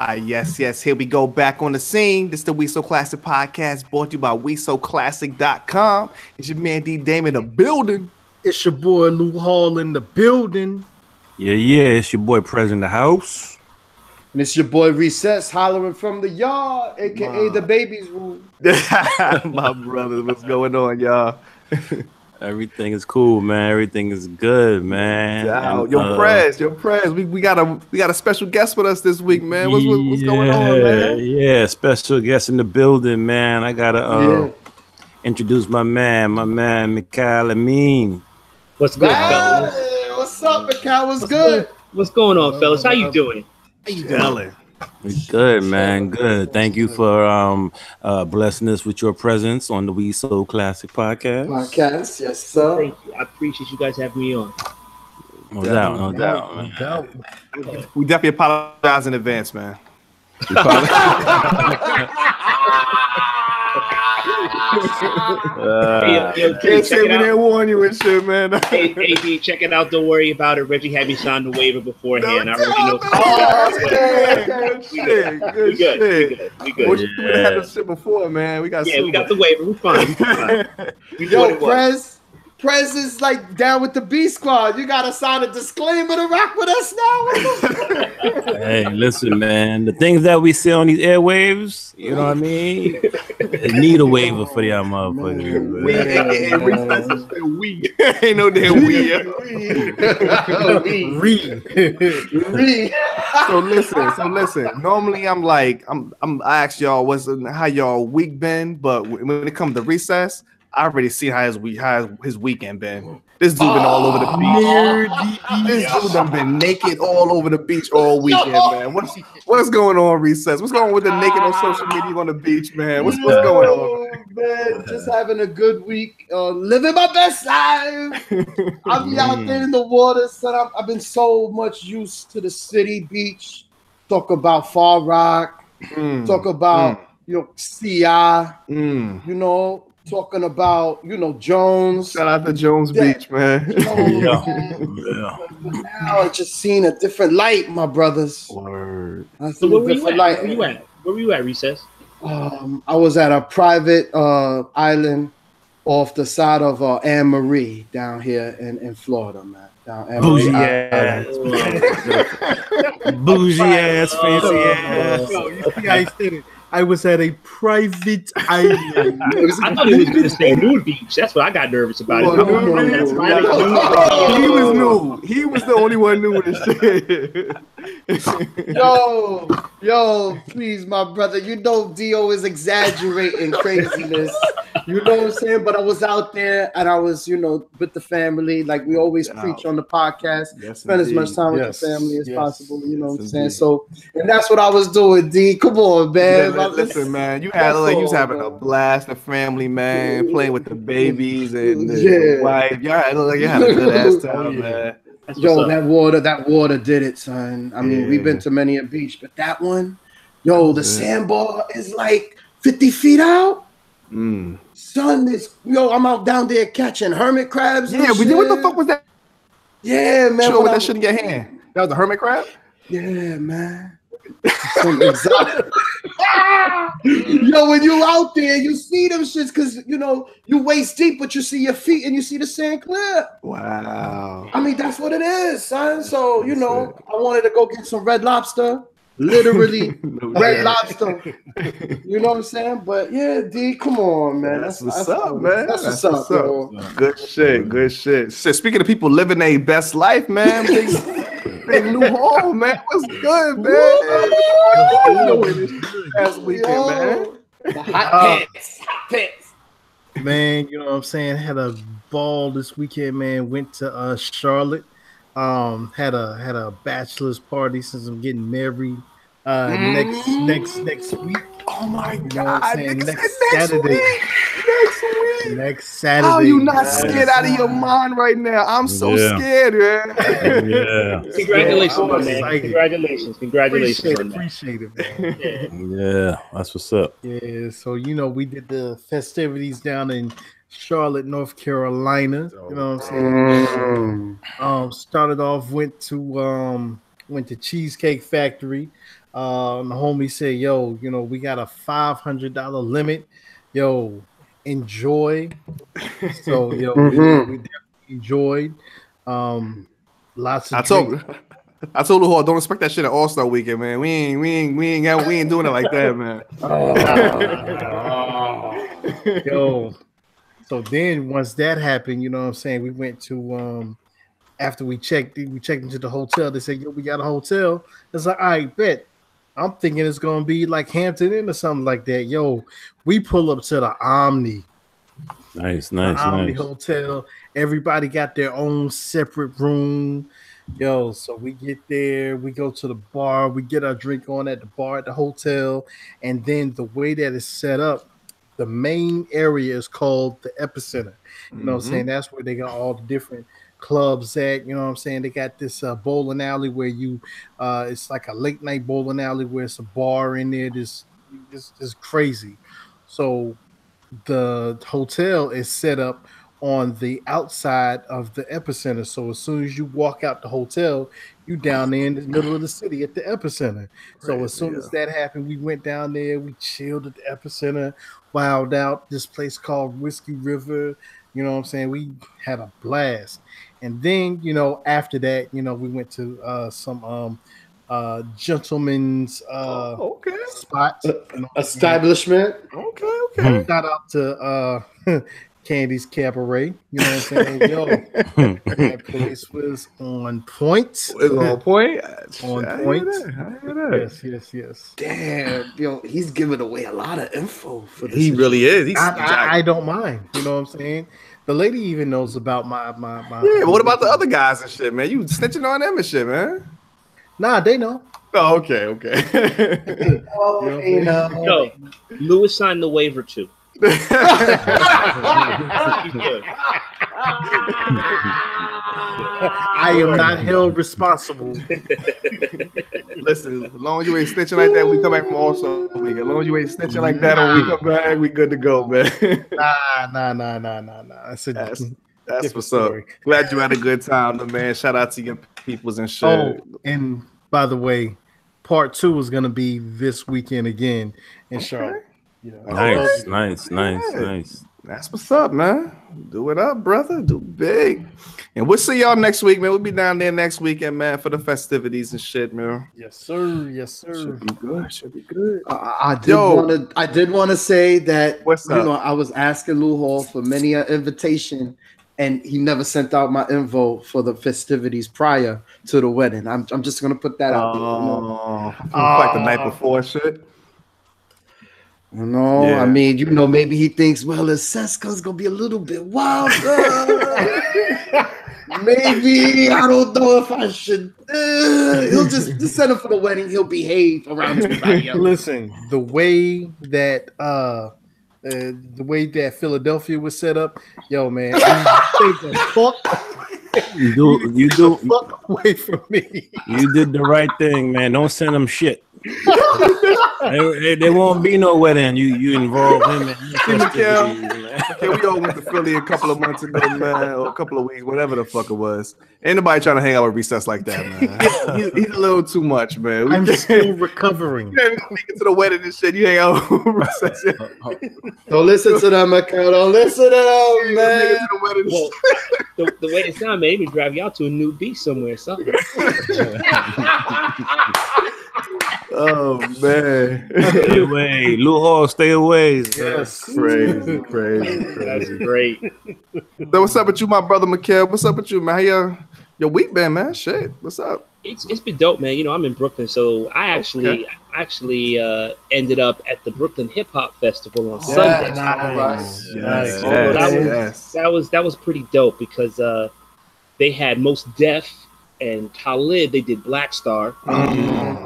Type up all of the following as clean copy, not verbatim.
Yes. Here we go back on the scene. This is the We So Classic podcast brought to you by WeSoClassic.com. It's your man D Damon in the building. It's your boy Lou Hall in the building. Yeah. It's your boy President of the House. And it's your boy Recess hollering from the yard, aka the baby's room. My brother, what's going on, y'all? Everything is cool, man. Everything is good, man. Yo, Prez. We got a special guest with us this week, man. What's going on, man? Yeah, special guest in the building, man. I gotta introduce my man Mikal, Amin. What's good, fellas? What's up, Mikal? What's good? What's going on, fellas? How you doing? Good, man. Good. Thank you for blessing us with your presence on the We So Classic podcast. Yes, sir. Thank you. I appreciate you guys having me on. No doubt, man. We definitely apologize in advance, man. Can't say we didn't warn you and shit, man. Hey, D, check it out. Don't worry about it. Reggie had me sign the waiver beforehand. I already know. Good shit. We good. We had this shit before, man. We got the waiver. We're fine. Yo, Prez is like down with the B squad. You gotta sign a disclaimer to rock with us now. Hey, listen, man. The things that we see on these airwaves, you know what I mean? They need a waiver for y'all motherfuckers. We ain't no damn we. So listen. Normally I'm I ask y'all how y'all week been, but when it comes to recess, I already see how his weekend been. This dude been all over the beach. This dude done been naked all over the beach all weekend, man. What's going on, Recess? What's going on with the naked on social media on the beach, man? What's going on? Man, just having a good week. Living my best life. I'll be out there in the water. So I've been so much used to the city beach. Talk about Far Rock. Talk about CI. Talking about, Jones. Shout out to Jones Beach, man. Yeah. Now I just seen a different light, my brothers. Word. So where were you at? Where were you at, Recess? I was at a private island off the side of Anne Marie down here in Florida, man. Bougie ass. Bougie ass, fancy ass. I said it. I was at a private island. I thought he was going to say nude beach. That's what I got nervous about. He was new. He was the only one new with the shit. Yo, please, my brother. You know Dio is exaggerating craziness. You know what I'm saying? But I was out there and I was, with the family. Like we always preach on the podcast. Spend as much time with the family as possible. You know what I'm saying? So, and that's what I was doing, D. Come on, man. Listen, man, you was having a blast, the family, man, playing with the babies and the wife. You had a good ass time, man. Yo, that water did it, son. I mean, we've been to many a beach, but that one, the sandbar is like 50 feet out. Son, I'm out down there catching hermit crabs. Yeah, we did. What the fuck was that? Yeah, man. Sure, with that shit in your hand. That was a hermit crab? Yeah, man. Some exotic. Yo, when you out there, you see them shits because you waist deep, but you see your feet and you see the sand clear. Wow. I mean, that's what it is, son. So I wanted to go get some red lobster, literally red lobster. You know what I'm saying? But yeah, D, come on, man. That's what's up, man. That's what's up, bro. Good shit. So speaking of people living their best life, man. Big new home, man. What's good, man? Last weekend, man. The hot pants. Man, you know what I'm saying? Had a ball this weekend, man. Went to Charlotte. Had a bachelor's party since I'm getting married next week. Oh my God! Next Saturday. Next Saturday. How are you not scared out of your mind right now? I'm so scared, man. Congratulations, man. Congratulations. Appreciate it, man. Yeah, that's what's up. Yeah, so we did the festivities down in Charlotte, North Carolina. You know what I'm saying? Started off, went to went to Cheesecake Factory. The homie said, "Yo, we got a $500 limit. Yo, enjoy." So, we definitely enjoyed. Lots of drinks. I told Luhol, don't expect that shit at All-Star Weekend, man. We ain't doing it like that, man. Yo. So then once that happened, you know what I'm saying, we went to after we checked into the hotel. They said, "Yo, we got a hotel." It's like, "I bet." I'm thinking it's gonna be like Hampton Inn or something like that. Yo, we pull up to the Omni. Nice. Omni Hotel. Everybody got their own separate room. Yo, so we get there, we go to the bar, we get our drink on at the bar at the hotel, and then the way that it's set up, the main area is called the Epicenter. You know what I'm saying? That's where they got all the different clubs at. You know what I'm saying? They got this bowling alley where it's like a late night bowling alley where it's a bar in there. This is crazy. So the hotel is set up on the outside of the Epicenter. So as soon as you walk out the hotel, you down there in the middle of the city at the Epicenter. So as soon as that happened, we went down there, we chilled at the Epicenter, wilded out this place called Whiskey River. You know what I'm saying? We had a blast. And then, after that, we went to some gentleman's spot. Establishment. Okay. Shout out to Candy's Cabaret. You know what I'm saying? Yo, that place was on point. It was on point. On I point. hear that. Yes. Damn, yo, he's giving away a lot of info for this. He really is. I don't mind. You know what I'm saying? The lady even knows about my. Yeah, but what about the other guys and shit, man? You snitching on them and shit, man. Nah, they know. Oh, okay. Yo, Lewis signed the waiver too. I am not held responsible. Listen, as long as you ain't snitching like that, we come back from All-Star Week. As long as you ain't snitching like that when we come back, we good to go, man. Nah. That's what's up. Glad you had a good time, man. Shout out to your peoples and shit. Oh, and by the way, part 2 is gonna be this weekend again in Charlotte. Nice. That's what's up, man. Do it up, brother. Do big. And we'll see y'all next week, man. We'll be down there next weekend, man, for the festivities and shit, man. Yes, sir. Should be good. I did want to say that I was asking Lou Hall for many an invitation, and he never sent out my info for the festivities prior to the wedding. I'm just gonna put that out there. Like the night before, shit. No, yeah. I mean, maybe he thinks, well, his Seska's gonna be a little bit wild. Maybe I don't know if I should. He'll just send him for the wedding. He'll behave around everybody else. Listen, the way that Philadelphia was set up, yo, man, you do fuck away from me. You did the right thing, man. Don't send them shit. There won't be no wedding. You involve him in Mikal, we all went to Philly a couple of months ago, man, or a couple of weeks, whatever the fuck it was. Ain't nobody trying to hang out with Recess like that, man. He's a little too much, man. I'm still recovering. You ain't get to the wedding and shit. You hang out with Recess. Don't listen to them, Mikal. Don't listen to them, man. Well, the way it sounds, maybe drive y'all to a new beach somewhere, something. Oh man! Stay away, Lou Hall. Stay away. Yes, crazy. That's great. So what's up with you, my brother Mikal? What's up with you, man? How your week been, man? Shit, what's up? It's been dope, man. I'm in Brooklyn, so I actually ended up at the Brooklyn Hip Hop Festival on Sunday. Yes. That was pretty dope because they had Most Def and Khalid. They did Black Star.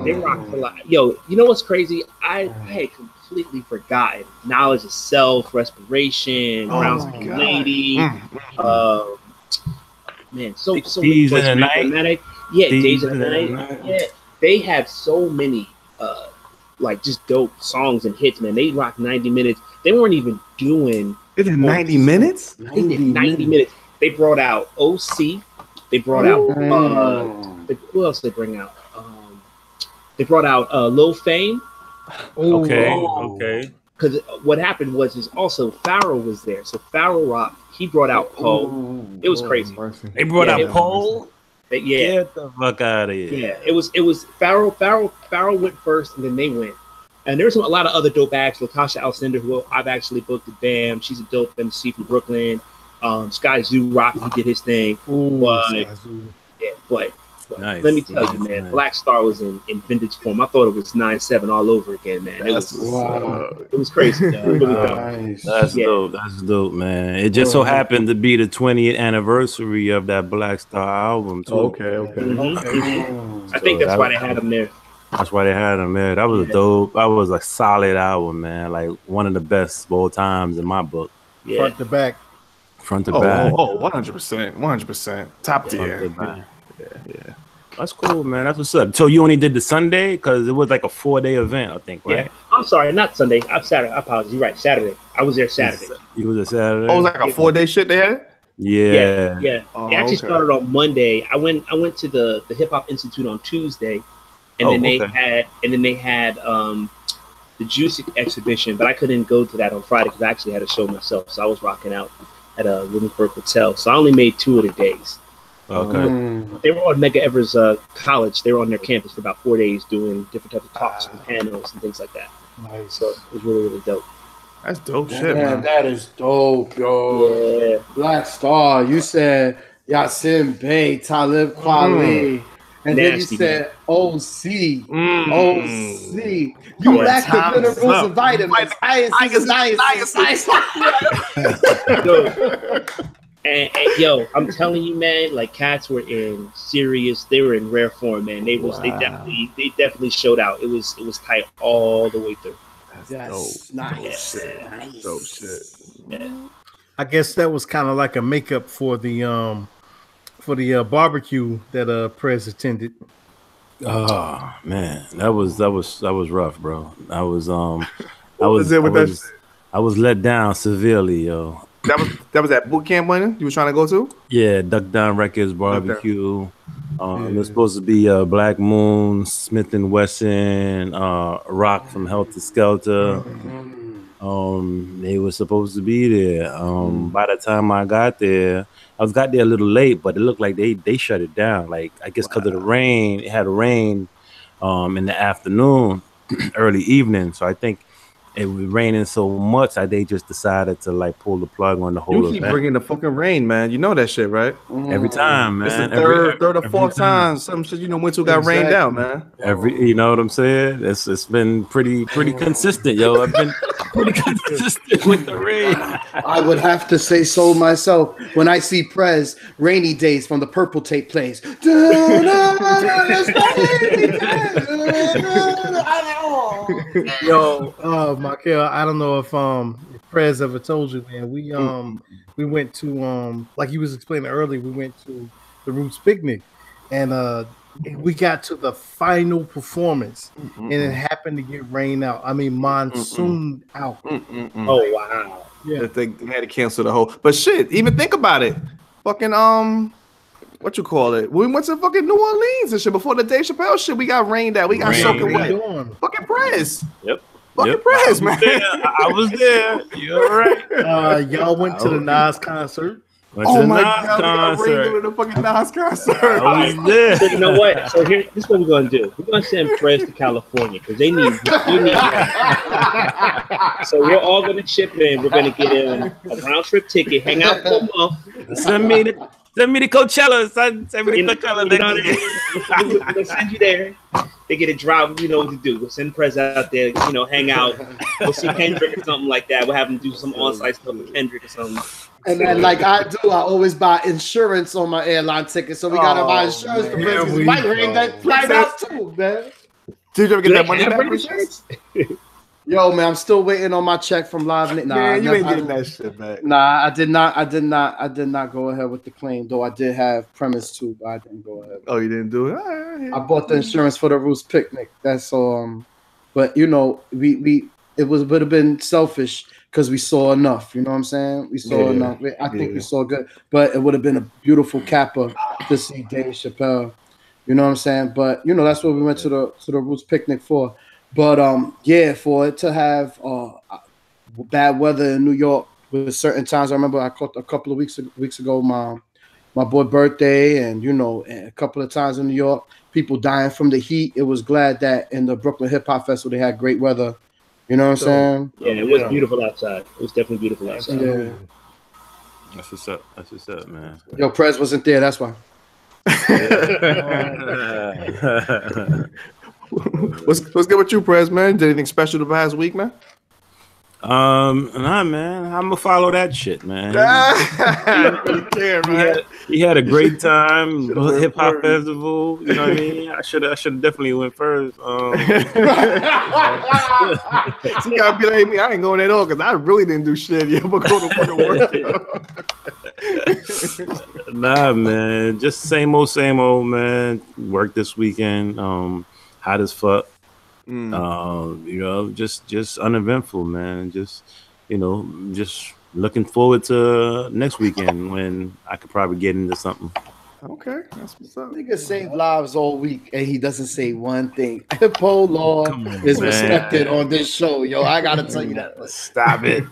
They rocked a lot. Yo, you know what's crazy? I had completely forgotten Knowledge of Self, Respiration, Browns and Lady. Man, so Days in the Night. Yeah, Days in the Night. Yeah, they have so many just dope songs and hits, man. They rocked 90 minutes. They weren't even doing. They did 90 minutes. They did 90 minutes. They brought out OC. They brought out who else did they bring out? They brought out Lil Fame. Okay. Because what happened is also Pharaoh was there. So Pharaoh Rock, he brought out Poe. It was crazy. They brought out Poe. Yeah. Get the fuck out of here. Yeah, it was Pharaoh went first, and then they went. And there's a lot of other dope acts. Latasha Alcindor, who I've actually booked at BAM. She's a dope MC from Brooklyn. Sky Zoo Rock, he did his thing. But Nice. Let me tell you, man, Black Star was in vintage form. I thought it was 9/7 all over again, man. It was crazy. Nice. That's dope. That's dope, man. It just so happened to be the 20th anniversary of that Black Star album, too. I think that's why they had him there. That's why they had him there. That was dope. That was a solid album, man. Like one of the best of all times in my book. Yeah. Front to back. Front to back. 100%. 100%. Top tier. Yeah. That's cool, man. That's what's up. So you only did the Sunday because it was like a 4-day event, I think, right? Yeah. I'm sorry, not Sunday. I'm Saturday. I apologize. You're right. Saturday. I was there Saturday. You was a Saturday? Oh, it was like a 4-day shit they had? Yeah. Oh, it actually started on Monday. I went to the Hip Hop Institute on Tuesday, and then they had the Juice exhibition, but I couldn't go to that on Friday because I actually had a show myself. So I was rocking out at a Williamsburg hotel. So I only made 2 of the days. Okay. They were on Medgar Evers College. They were on their campus for about 4 days doing different types of talks and panels and things like that. Nice. So it was really, really dope. That's dope shit, man. That is dope, yo. Yeah. Black Star. You said Yasin Bey, Talib Kweli. And then you said OC. OC. You lack the minerals and vitamins. And yo, I'm telling you, man, like cats were in serious, they were in rare form, man. They definitely showed out. It was tight all the way through. That's nice. Dope shit. Yeah. I guess that was kind of like a makeup for the barbecue that Prez attended. Oh man, that was rough, bro. I was let down severely, yo. That was that boot camp winning you was trying to go to? Yeah, Duck Down Records barbecue. It was supposed to be Black Moon, Smith and Wesson, Rock from Helter Skelter. They were supposed to be there. By the time I got there, I got there a little late, but it looked like they shut it down. Like I guess because of the rain, it had rain in the afternoon, early evening. So I think it was raining so much that they just decided to like pull the plug on the whole event. You keep bringing the fucking rain, man. You know that shit, right? Every time, man. It's the third or fourth time some shit Winter got rained out, man. You know what I'm saying? It's been pretty consistent, yo. I've been pretty consistent with the rain. I would have to say so myself. When I see Prez, Rainy Days from the Purple Tape plays. Yo, Mikal, I don't know if Prez ever told you, man. We went to like he was explaining earlier, we went to the Roots picnic, and we got to the final performance, and it happened to get rain out. I mean, monsoon out. Oh wow! Yeah, they had to cancel the whole. But shit, even think about it. Fucking what you call it? We went to fucking New Orleans and shit before the Dave Chappelle shit. We got rained out. We got soaking wet. Fucking Prez. Yep. Fucking Prez, man. I was there. You're right. Y'all went to the Nas concert. Oh my God, we got rained to the fucking Nas concert. I was there. So you know what? So this is what we're gonna do. We're gonna send Prez to California because they need. So we're all gonna chip in. We're gonna get in a round trip ticket, hang out for a month. Send me the Coachella. Send me the Coachella. We'll send you there. They get a drive. You know what to do. We'll send Prez out there. You know, hang out. We'll see Kendrick or something like that. We'll have him do some on-site stuff with Kendrick or something. And then, like I do, I always buy insurance on my airline ticket. So we gotta buy insurance for Prez. We might ring that flight out too, man. Did you ever get that money back for insurance? Yo, man, I'm still waiting on my check from Live. Nah, you ain't getting that shit back. Nah, I did not go ahead with the claim, though I did have premise too, but I didn't go ahead. Oh, you didn't do it? All right. I bought the insurance for the Roots picnic. That's but you know, it would have been selfish because we saw enough. You know what I'm saying? We saw enough. I think we saw good, but it would have been a beautiful capper to see Dave Chappelle You know what I'm saying? But you know, that's what we went to the Roots picnic for. But yeah, for it to have bad weather in New York with certain times. I remember I caught a couple of weeks ago my boy birthday, and you know, and a couple of times in New York, people dying from the heat. It was glad that in the Brooklyn Hip Hop Festival they had great weather. You know what I'm saying? Yeah, it was beautiful outside. It was definitely beautiful outside. Yeah. That's what's up. That's what's up, man. Yo, Prez wasn't there. That's why. What's good with you, Prez, man? Did anything special the past week, man? Nah, man. I'm gonna follow that shit, man. I don't really care, man. He had a great time. Hip hop festival. You know what I mean? I should definitely went first. So you gotta be like me. I ain't going at all because I really didn't do shit. Yeah, but go to work. Nah, man. Just same old, man. Work this weekend. Hot as fuck. You know, just uneventful, man. Just, you know, just looking forward to next weekend when I could probably get into something. Okay, that's what's up. Nigga saved lives all week and he doesn't say one thing. Poe law is respected on this show, yo. I gotta tell you that. Stop it.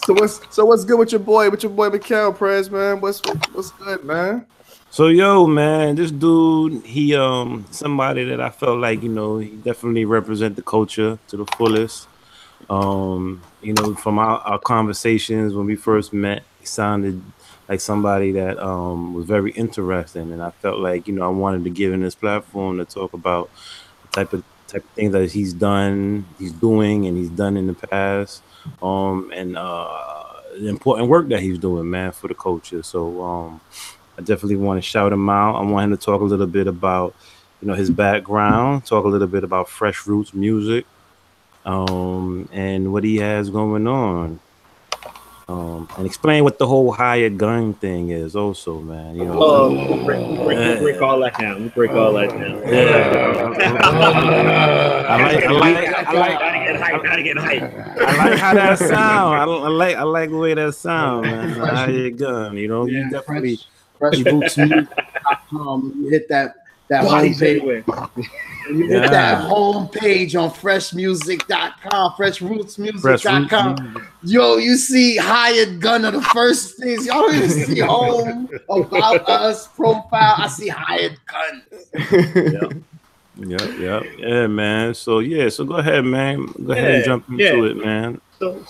So what's good with your boy Mikal, Prez, man? What's good, man? So yo, man, this dude, he somebody that I felt like, you know, he definitely represent the culture to the fullest. You know, from our conversations when we first met, he sounded like somebody that was very interesting, and I felt like, you know, I wanted to give him this platform to talk about the type of things that he's doing, and he's done in the past, and the important work that he's doing, man, for the culture. So I definitely want to shout him out. I want him to talk a little bit about, you know, his background, talk a little bit about Fresh Roots music, and what he has going on, and explain what the whole hired gun thing is also, man. You know, we break all that down. We break all that down. Gotta get hype. I like how that sound. I like the way that sound, man. Hired gun. You know, you definitely. FreshRootsMusic.com. You hit that homepage. You hit that homepage on freshmusic.com, freshrootsmusic.com. Yo, you see hired gun of the first things. Y'all don't even see home, about us, profile. I see hired gun. Yeah, man. So go ahead, man. Go ahead and jump into it, man. So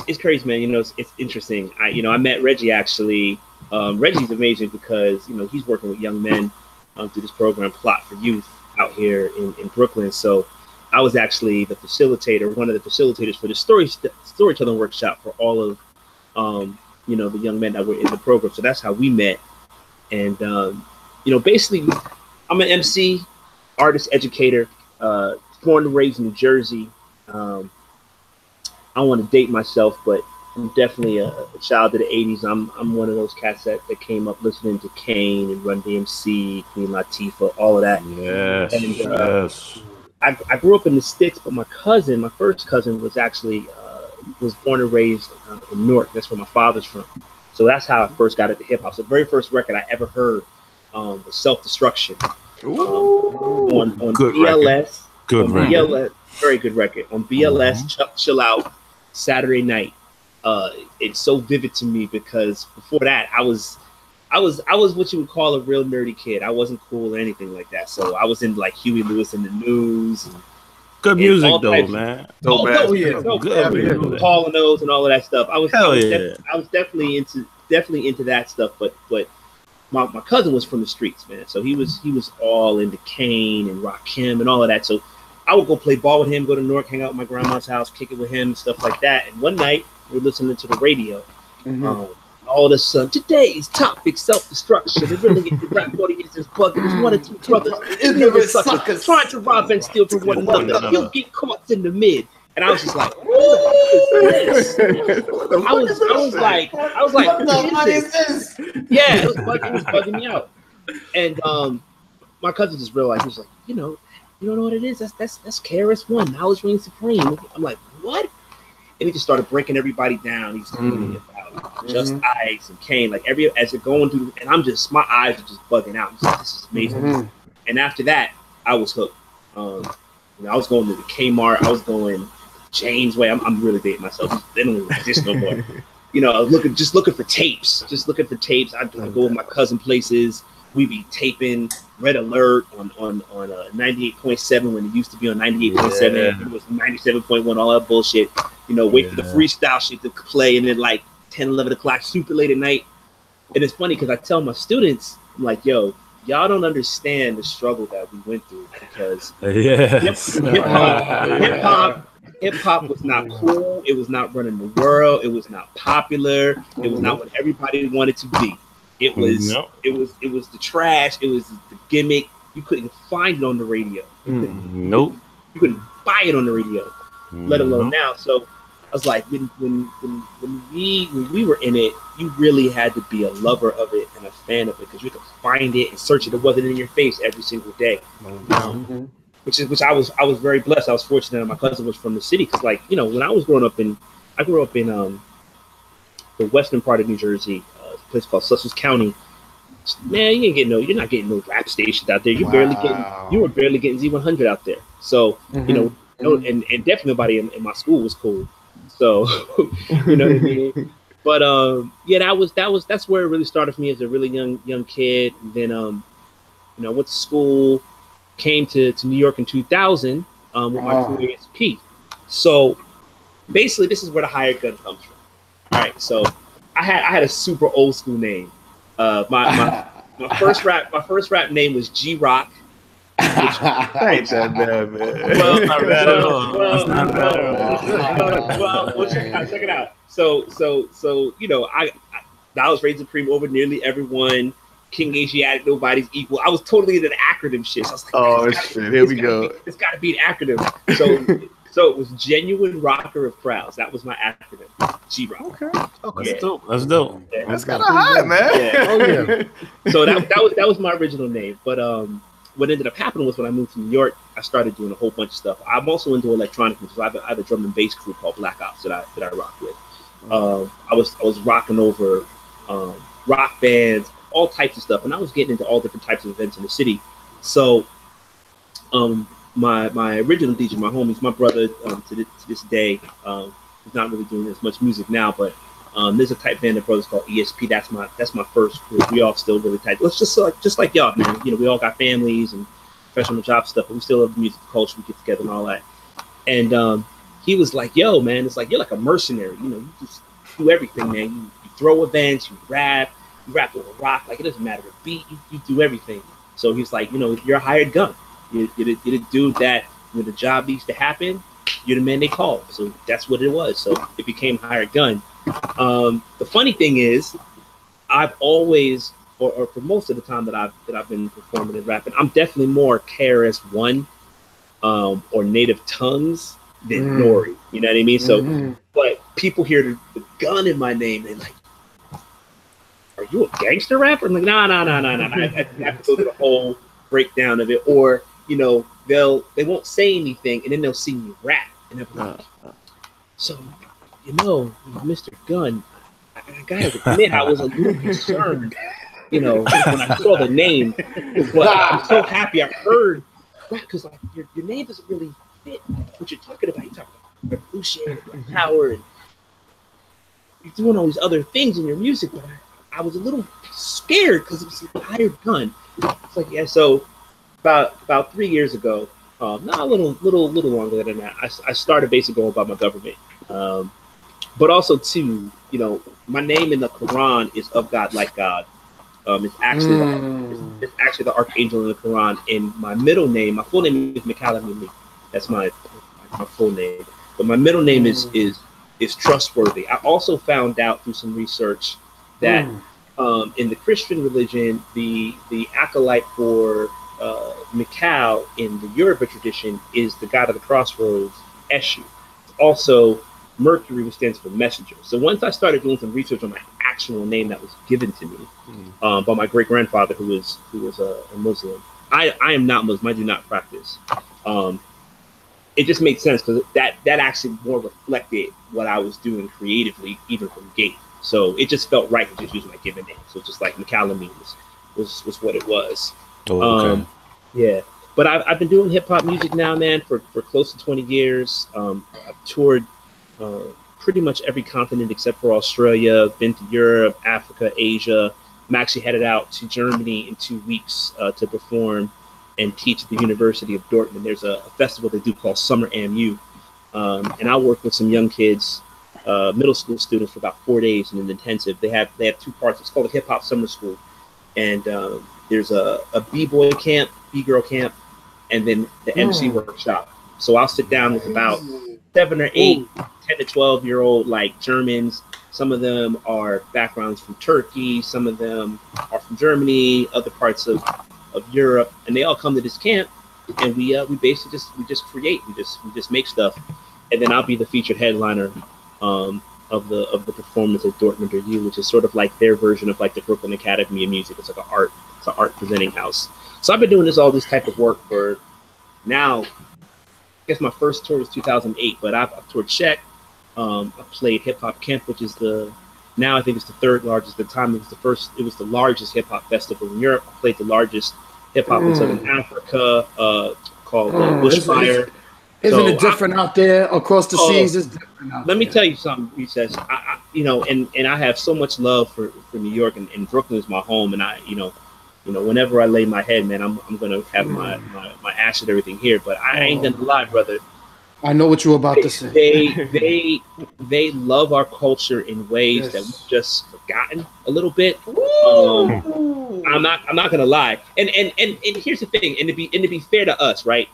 it's crazy, man. You know, it's interesting. I met Reggie actually. Reggie's amazing because, you know, he's working with young men through this program, Plot for Youth, out here in Brooklyn. So I was actually one of the facilitators for the storytelling workshop for all of, you know, the young men that were in the program. So that's how we met. And, you know, basically, I'm an MC, artist, educator, born and raised in New Jersey. I don't want to date myself, but I'm definitely a child of the 80s. I'm one of those cats that came up listening to Kane and Run DMC, Queen Latifah, all of that. Yes. And, I grew up in the sticks, but my first cousin, was actually was born and raised in Newark. That's where my father's from. So that's how I first got into hip hop. So the very first record I ever heard was Self Destruction on good BLS. Record. Good record. BLS, very good record on BLS. Chuck Chill Out Saturday night. It's so vivid to me because before that I was what you would call a real nerdy kid. I wasn't cool or anything like that. So I was in like Huey Lewis and the News. Good music though, man. Hall and Oates and all of that stuff. I was definitely into that stuff. But my cousin was from the streets, man. So he was all into Kane and Rakim and all of that. So I would go play ball with him, go to Newark, hang out at my grandma's house, kick it with him, and stuff like that. And one night we were listening to the radio. All of a sudden, today's topic, self-destruction. It really gets the rap audience is bugging. It's one or two brothers, ignorant suckers, trying to rob and steal from one another. You'll get caught in the mid. And I was just like, what is this? I was like, what is this? Yeah, it was bugging me out. And my cousin just realized, he was like, you don't know what it is? That's KRS-One, Knowledge Reigns Supreme. I'm like, what? And he just started breaking everybody down. He's telling me about Just Ice and Kane, like as you're going through, and my eyes are just bugging out. I'm just like, this is amazing. And after that, I was hooked. I was going to the Kmart. I was going James Way. I'm really dating myself. They don't even exist no more. I was looking for tapes. I'd go with my cousin places. We'd be taping Red Alert on 98.7 when it used to be on 98.7. Yeah. It was 97.1, all that bullshit. Wait for the freestyle shit to play, and then like 10, 11 o'clock, super late at night. And it's funny because I tell my students, I'm like, yo, y'all don't understand the struggle that we went through because hip hop was not cool. It was not running the world. It was not popular. It was not what everybody wanted to be. It was the trash. It was the gimmick. You couldn't find it on the radio. Nope. You couldn't buy it on the radio, let alone now. So I was like, when we were in it, you really had to be a lover of it and a fan of it because you could find it and search it. It wasn't in your face every single day. Which I was very blessed. I was fortunate that my cousin was from the city because, like, when I was growing up I grew up in the western part of New Jersey, a place called Sussex County. Man, you're not getting no rap stations out there. You were barely getting Z100 out there. So and definitely nobody in my school was cool. So you know what I mean. But that's where it really started for me as a really young kid. And then went to school. Came to New York in 2000 with my career ASP. So basically, this is where the hired gun comes from. All right, so I had a super old school name. My first rap name was G Rock. Ain't that bad, man. Check it out. So I was raised supreme over nearly everyone. King Asiatic, nobody's equal. I was totally in an acronym shit. So I was like, here we go. It's got to be an acronym. So it was Genuine Rocker of Crowds. That was my acronym. G-Rock. Okay. That's dope. Yeah. That's kind of high, man. Yeah. So that was my original name. But what ended up happening was when I moved to New York, I started doing a whole bunch of stuff. I'm also into electronic music. So I have a drum and bass crew called Black Ops that I rock with. I was rocking over rock bands, all types of stuff, and I was getting into all different types of events in the city. So my original DJ, my homies, my brother to this day, he's not really doing as much music now, but there's a type band of brothers called ESP. That's my first group. We all still really tight. It's just like y'all, man. We all got families and professional job stuff, but we still love the music culture. We get together and all that. And he was like, "Yo, man, it's like you're like a mercenary. You just do everything, man. You throw events, you rap over rock. Like it doesn't matter the beat. You do everything." So he's like, you're a hired gun. You're the dude that when the job needs to happen, you're the man they call. So that's what it was. So it became hired gun. The funny thing is, I've always, or for most of the time that I've been performing and rapping, I'm definitely more KRS-One or Native Tongues than Nori. You know what I mean? So, but people hear the gun in my name, they're like, "Are you a gangster rapper?" I'm like, no. I have to go through the whole breakdown of it, or they won't say anything, and then they'll see me rap, and they'll be like, "So, Mr. Gunn, I gotta admit, I was a little concerned, when I saw the name, but I'm so happy I heard, because like your name doesn't really fit what you're talking about. You're talking about revolution, and power, and you're doing all these other things in your music, but I was a little scared because it was a hired gun." It's like, yeah. So about 3 years ago, not a little longer than that, I started basically going about my government. But also too, my name in the Quran is of God like God. It's actually the archangel in the Quran. And my middle name, my full name is Mikal. That's my full name. But my middle name is trustworthy. I also found out through some research that in the Christian religion, the acolyte for Mikal in the Yoruba tradition is the god of the crossroads, Eshu. Also, Mercury, which stands for messenger. So once I started doing some research on my actual name that was given to me by my great grandfather, who was a Muslim. I am not Muslim. I do not practice. It just made sense because that actually more reflected what I was doing creatively, even from gate. So it just felt right to just use my given name. So just like Mikal Amin was what it was. Oh, okay. Yeah. But I've been doing hip hop music now, man, for close to 20 years. I've toured pretty much every continent except for Australia. Been to Europe, Africa, Asia. I'm actually headed out to Germany in 2 weeks to perform and teach at the University of Dortmund. There's a festival they do called Summer AMU. And I'll work with some young kids, middle school students, for about 4 days in an intensive. They have 2 parts. It's called a hip hop summer school. And there's a b-boy camp, b-girl camp, and then the MC workshop. So I'll sit down with about 7 or 8, 10 to 12-year-old like Germans. Some of them are backgrounds from Turkey. Some of them are from Germany, other parts of Europe, and they all come to this camp. And we basically just create. We just make stuff, and then I'll be the featured headliner of the performance at Dortmund Review, which is sort of like their version of like the Brooklyn Academy of Music. It's like an art presenting house. So I've been doing all this type of work for now. I guess my first tour was 2008, but I've toured Czech. I played Hip Hop Camp, which is now I think it's the 3rd largest. At the time it was the largest hip hop festival in Europe. I played the largest hip hop in Southern Africa, called Bushfire. Isn't it different out there across the seas? It's different out let me tell you something, Recess. And I have so much love for New York, and Brooklyn is my home. And whenever I lay my head, man, I'm gonna have my ash and everything here. But I ain't gonna lie, brother. I know what you're about to say. They love our culture in ways that we've just forgotten a little bit. I'm not gonna lie. And here's the thing. And to be fair to us, right?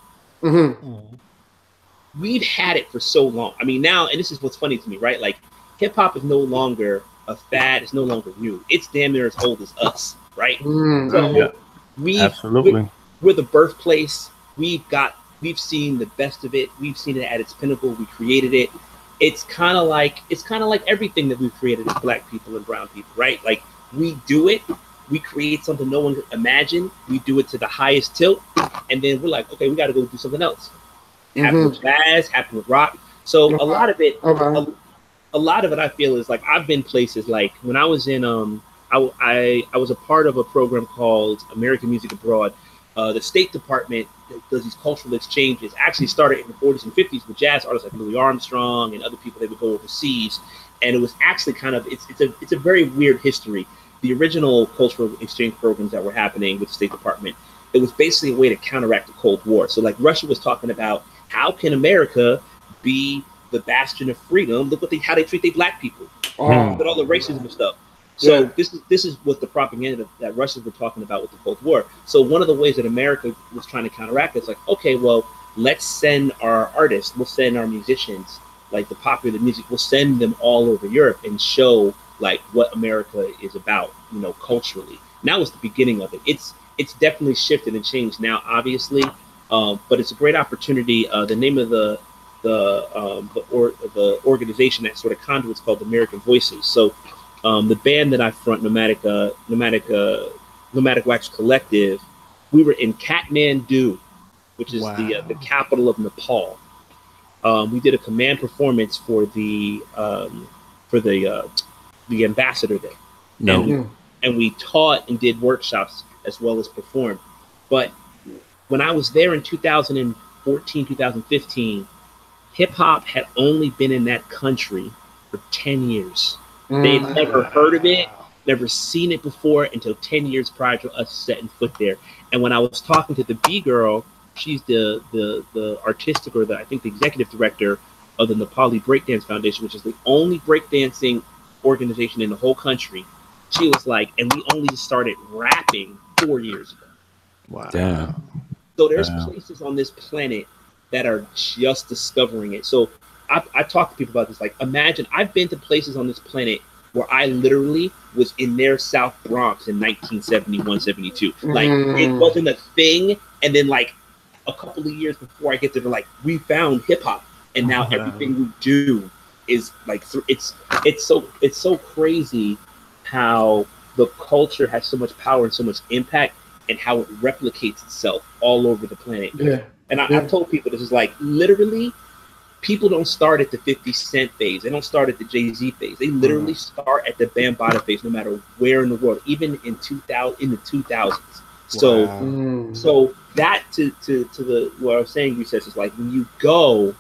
We've had it for so long. I mean, now, and this is what's funny to me, right? Like, hip hop is no longer a fad. It's no longer new. It's damn near as old as us, right? So absolutely. We're the birthplace. We've seen the best of it. We've seen it at its pinnacle. We created it. It's kind of like everything that we've created as Black people and brown people, right? Like, we do it. We create something no one could imagine. We do it to the highest tilt, and then we're like, okay, we got to go do something else. Happened with jazz, happened with rock. So a lot of it, a lot of it, I feel, is like I've been places like when I was in I was a part of a program called American Music Abroad. The State Department that does these cultural exchanges actually started in the 40s and 50s with jazz artists like Louis Armstrong and other people. They would go overseas, and it was actually kind of it's a very weird history. The original cultural exchange programs that were happening with the State Department, it was basically a way to counteract the Cold War. So like Russia was talking about, how can America be the bastion of freedom? Look how they treat their Black people, with all the racism and stuff. So this is what the propaganda that Russians were talking about with the Cold War. So one of the ways that America was trying to counteract it is like, okay, well, let's send our artists, we'll send our musicians, like the popular music, we'll send them all over Europe and show like what America is about, culturally. Now it's the beginning of it. It's definitely shifted and changed now, obviously. But it's a great opportunity. The name of the organization that sort of conduits called American Voices. So the band that I front, Nomadic Wax Collective, we were in Kathmandu, which is the capital of Nepal. We did a command performance for the ambassador there. And we taught and did workshops as well as performed. But when I was there in 2014, 2015, hip hop had only been in that country for 10 years. They'd never heard of it, never seen it before until 10 years prior to us setting foot there. And when I was talking to the B girl, she's the artistic, or I think the executive director of the Nepali Breakdance Foundation, which is the only breakdancing organization in the whole country. She was like, and we only started rapping 4 years ago. Wow. Damn. So there's places on this planet that are just discovering it. So I talk to people about this. Like, imagine I've been to places on this planet where I literally was in their South Bronx in 1971, 72. Like, it wasn't a thing. And then like a couple of years before I get there, they're like, we found hip hop. And now everything we do is like, it's so crazy how the culture has so much power and so much impact, and how it replicates itself all over the planet. And I've told people, this is like, literally, people don't start at the 50 Cent phase. They don't start at the Jay-Z phase. They literally start at the Bambaataa phase, no matter where in the world, even in the 2000s. So, so that to the what I was saying, Recess, is like when you go,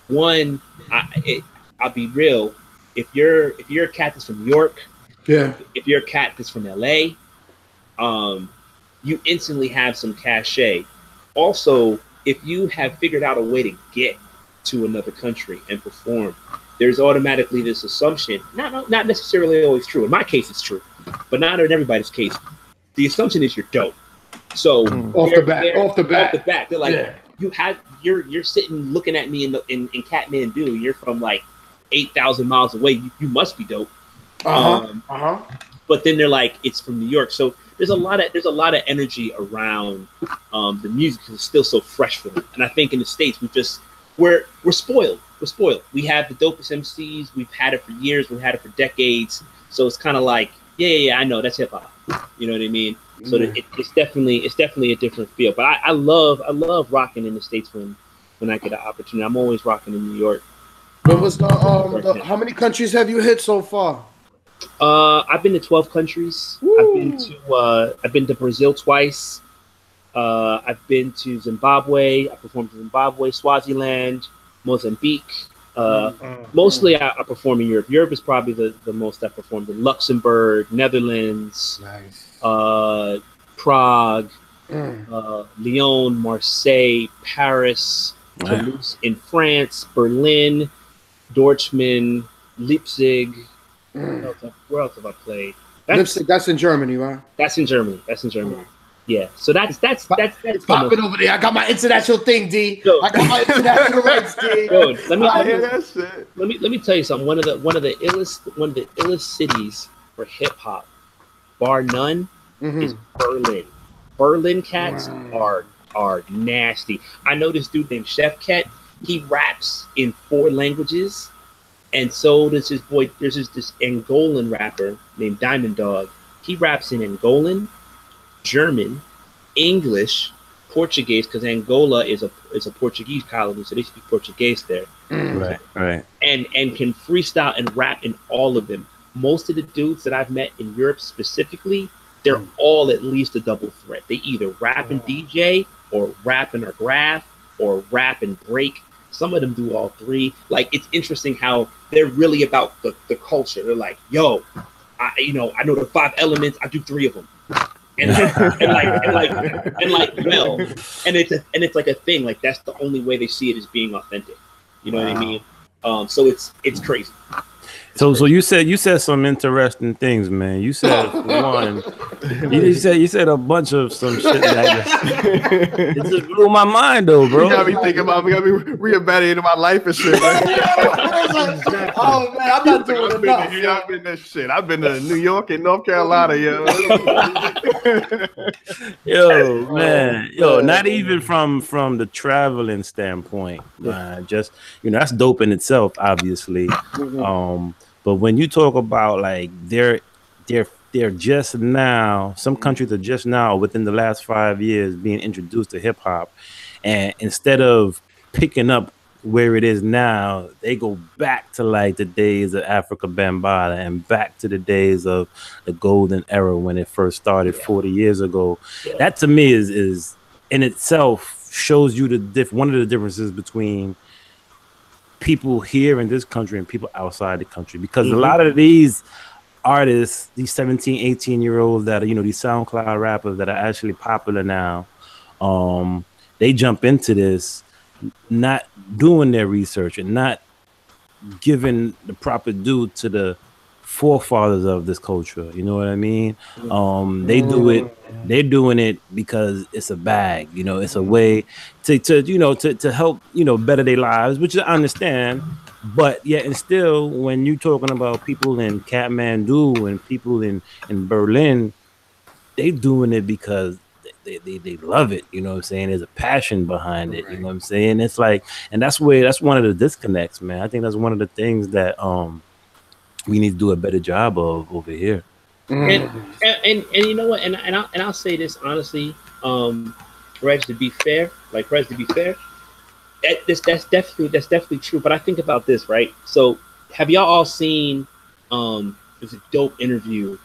one, I'll be real. If you're a cat that's from New York, if you're a cat that's from LA, you instantly have some cachet. Also, if you have figured out a way to get to another country and perform, there's automatically this assumption, not necessarily always true. In my case, it's true, but not in everybody's case. The assumption is you're dope. So off the bat, they're like, you're sitting looking at me in Kathmandu. You're from like 8,000 miles away. You must be dope. But then they're like, it's from New York. So there's a lot of energy around the music because it's still so fresh for them. And I think in the States we're spoiled. We're spoiled. We have the dopest MCs. We've had it for years. We've had it for decades. So it's kind of like, yeah, I know that's hip hop. You know what I mean? So it's definitely a different feel. But I love rocking in the States when I get an opportunity. I'm always rocking in New York. What was how many countries have you hit so far? I've been to 12 countries. I've been to Brazil twice. I've been to Zimbabwe. I performed in Zimbabwe, Swaziland, Mozambique. Mostly I perform in Europe. Europe is probably the most I performed in. Luxembourg, Netherlands, Prague, Lyon, Marseille, Paris, Toulouse in France, Berlin, Dortmund, Leipzig. Where else have I played? Leipzig, that's in Germany, right? That's in Germany. Yeah. So that's popping over there. I got my international thing, D. I got my international rights, D. Yo, let me tell you something. One of the illest cities for hip hop, bar none, is Berlin. Berlin cats are nasty. I know this dude named Chef Cat. He raps in 4 languages. And so does his boy. There's this Angolan rapper named Diamond Dog. He raps in Angolan, German, English, Portuguese, because Angola is a Portuguese colony, so they speak Portuguese there. Right. And can freestyle and rap in all of them. Most of the dudes that I've met in Europe specifically, they're all at least a double threat. They either rap and DJ, or rap and graph, or rap and break. Some of them do all 3. Like, it's interesting how they're really about the culture. They're like, yo, I know the 5 elements. I do 3 of them, and it's like a thing. Like, that's the only way they see it as being authentic. You know what I mean? So it's crazy. So you said some interesting things, man. You said one. You said a bunch of some shit that it just blew my mind, though, bro. You got me thinking about reevaluating my life and shit. Man. Oh man, I'm not doing enough. I've been that shit. I've been to New York and North Carolina, yo. Yo, not even from the traveling standpoint, just that's dope in itself, obviously. But when you talk about like they're just now, some countries are just now within the last 5 years being introduced to hip hop, and instead of picking up where it is now, they go back to like the days of Africa Bambaataa and back to the days of the golden era when it first started 40 years ago. That to me is in itself shows you one of the differences between people here in this country and people outside the country, because a lot of these artists, these 17, 18-year-olds that are, these SoundCloud rappers that are actually popular now, they jump into this not doing their research and not giving the proper due to the forefathers of this culture. You know what I mean? They're doing it because it's a bag, it's a way to help, better their lives, which I understand. But yet, and still, when you're talking about people in Kathmandu and people in Berlin, they doing it because they love it. You know what I'm saying? There's a passion behind it. Right. You know what I'm saying? It's like, and that's one of the disconnects, man. I think that's one of the things that we need to do a better job of over here. And you know what? And I'll say this honestly, Reg, to be fair, That's definitely true. But I think about this, right? So have y'all all seen there's a dope interview.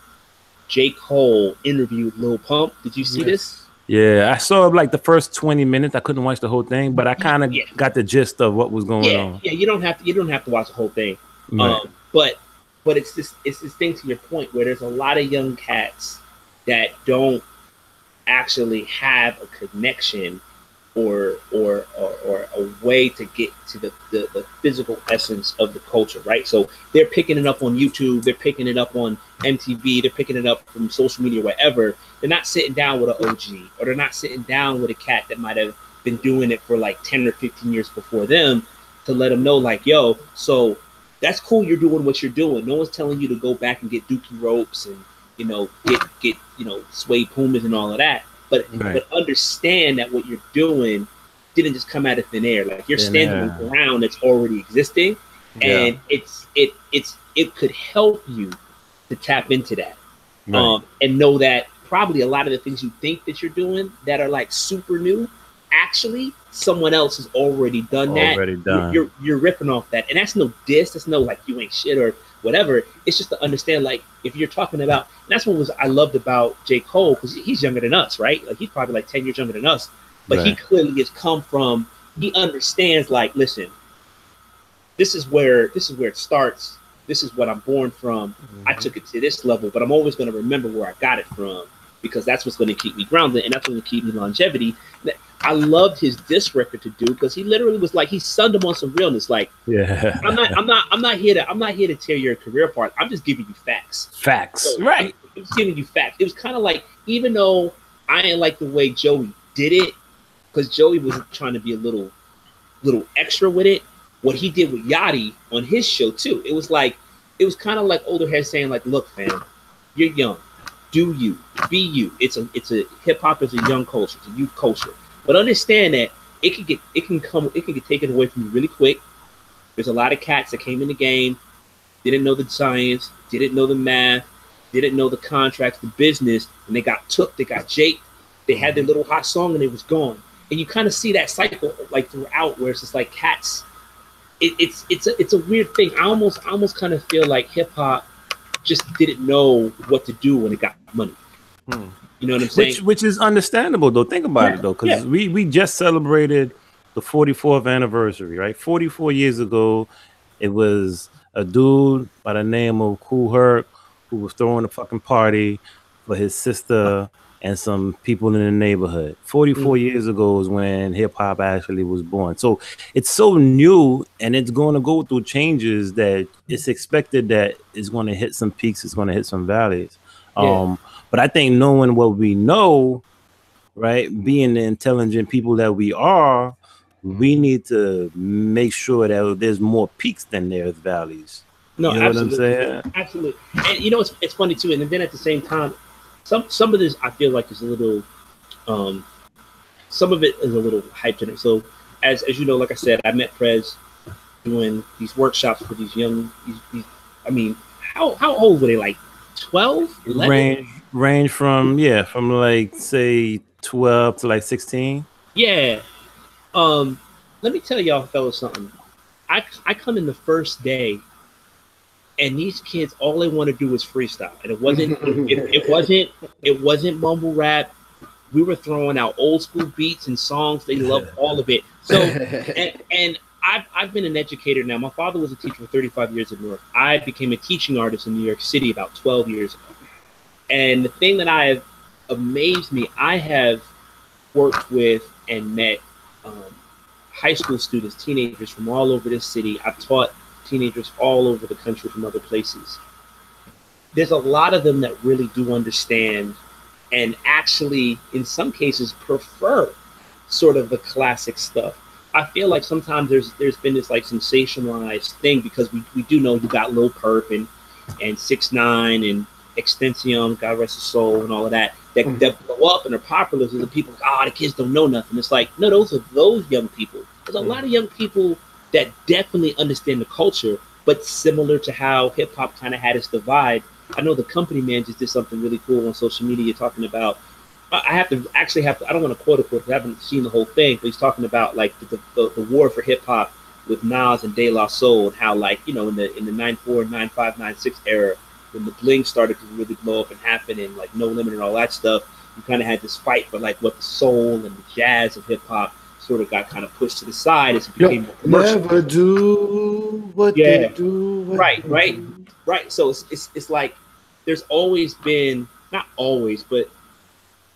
J. Cole interviewed Lil Pump. Did you see this? Yeah, I saw like the first 20 minutes. I couldn't watch the whole thing, but I kind of got the gist of what was going on. Yeah, you don't have to watch the whole thing. Right. But it's this thing to your point where there's a lot of young cats that don't actually have a connection or a way to get to the physical essence of the culture, right? So they're picking it up on YouTube, they're picking it up on MTV, they're picking it up from social media, wherever. They're not sitting down with an OG, or they're not sitting down with a cat that might have been doing it for like 10 or 15 years before them to let them know, like, yo, so that's cool, you're doing what you're doing. No one's telling you to go back and get dookie ropes and, you know, get suede pumas and all of that. But understand that what you're doing didn't just come out of thin air. Like, you're standing on ground that's already existing, and it could help you to tap into that, and know that probably a lot of the things you think that you're doing that are like super new, actually someone else has already done that. You're ripping off that, and that's no diss. That's no like you ain't shit or whatever. It's just to understand, like, if you're talking about, and that's what I loved about J. Cole, because he's younger than us, right? Like, he's probably like 10 years younger than us, but he clearly has come from, he understands, like, listen, this is where it starts. This is what I'm born from. I took it to this level, but I'm always going to remember where I got it from, because that's what's going to keep me grounded, and that's what's going to keep me longevity. I loved his diss record to do, because he literally was like, he sunned him on some realness. Like, I'm not here to tear your career apart. I'm just giving you facts. So, right. I'm just giving you facts. It was kind of like, even though I didn't like the way Joey did it, because Joey was trying to be a little extra with it, what he did with Yachty on his show too. It was kind of like older heads saying, like, look, fam, you're young. Do you, be you. It's a hip hop is a young culture, it's a youth culture. But understand that it can get taken away from you really quick. There's a lot of cats that came in the game, didn't know the science, didn't know the math, didn't know the contracts, the business, and they got japed. They had their little hot song and it was gone. And you kind of see that cycle like throughout, where it's just like cats. It's a weird thing. I almost kind of feel like hip hop just didn't know what to do when it got money. You know what I'm saying? Which is understandable, though. Think about it, though, because we just celebrated the 44th anniversary, right? 44 years ago, it was a dude by the name of Kool Herc who was throwing a fucking party for his sister and some people in the neighborhood. 44 years ago is when hip hop actually was born. So it's so new, and it's going to go through changes that it's expected that it's going to hit some peaks, it's going to hit some valleys. But I think knowing what we know, right, being the intelligent people that we are, we need to make sure that there's more peaks than there's valleys. No, you know absolutely. what I'm saying? Absolutely. And you know, it's funny too. And then at the same time, some of this I feel like is a little, some of it is a little hyped in it. So as you know, like I said, I met Prez doing these workshops for these young. I mean, how old were they? Like 12, 11? Range from like say 12 to like 16. Yeah. Let me tell y'all fellas something. I come in the first day, and these kids, all they want to do is freestyle, and it wasn't mumble rap. We were throwing out old school beats and songs. They loved all of it. So, and I've been an educator now. My father was a teacher for 35 years in New York. I became a teaching artist in New York City about 12 years ago. And the thing that I have amazed me, I have worked with and met high school students, teenagers from all over this city. I've taught teenagers all over the country from other places. There's a lot of them that really do understand and actually, in some cases, prefer sort of the classic stuff. I feel like sometimes there's been this like sensationalized thing, because we do know you got Lil Perp and 6ix9ine and Extension, God rest his soul, and all of that blow up and are popular. So the people, the kids don't know nothing. It's like, no, those are those young people. There's a lot of young people that definitely understand the culture, but similar to how hip hop kind of had its divide. I know the company man just did something really cool on social media talking about I have to actually have to. I don't want to quote it because I haven't seen the whole thing. But he's talking about like the war for hip hop with Nas and De La Soul, and how like in the 94, 95, 96 era when the bling started to really blow up and happen, and like No Limit and all that stuff, you kind of had this fight for like what the soul and the jazz of hip hop sort of got kind of pushed to the side as it became more commercial. Never do what they do. Right. So it's like there's always been, not always, but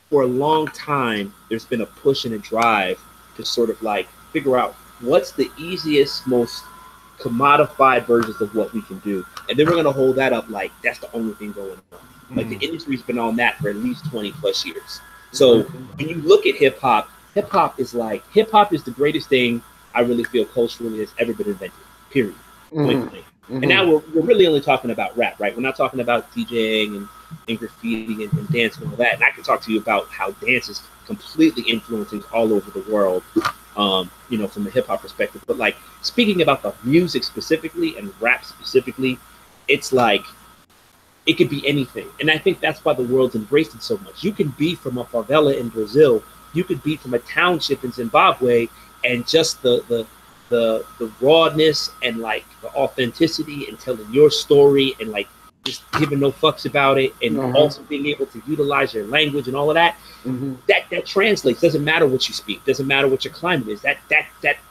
for a long time, there's been a push and a drive to sort of like figure out what's the easiest, most commodified versions of what we can do. And then we're going to hold that up like that's the only thing going on. Like the industry's been on that for at least 20 plus years. So when you look at hip hop is the greatest thing I really feel culturally has ever been invented, period. Point blank. And now we're really only talking about rap, right? We're not talking about DJing and graffiti and dance and all that. And I can talk to you about how dance is completely influencing all over the world, from a hip hop perspective. But like speaking about the music specifically and rap specifically, it's like it could be anything. And I think that's why the world's embraced it so much. You can be from a favela in Brazil, you could be from a township in Zimbabwe, and just the rawness and like the authenticity and telling your story and like just giving no fucks about it, and also being able to utilize your language and all of that, that translates. Doesn't matter what you speak, doesn't matter what your climate is, that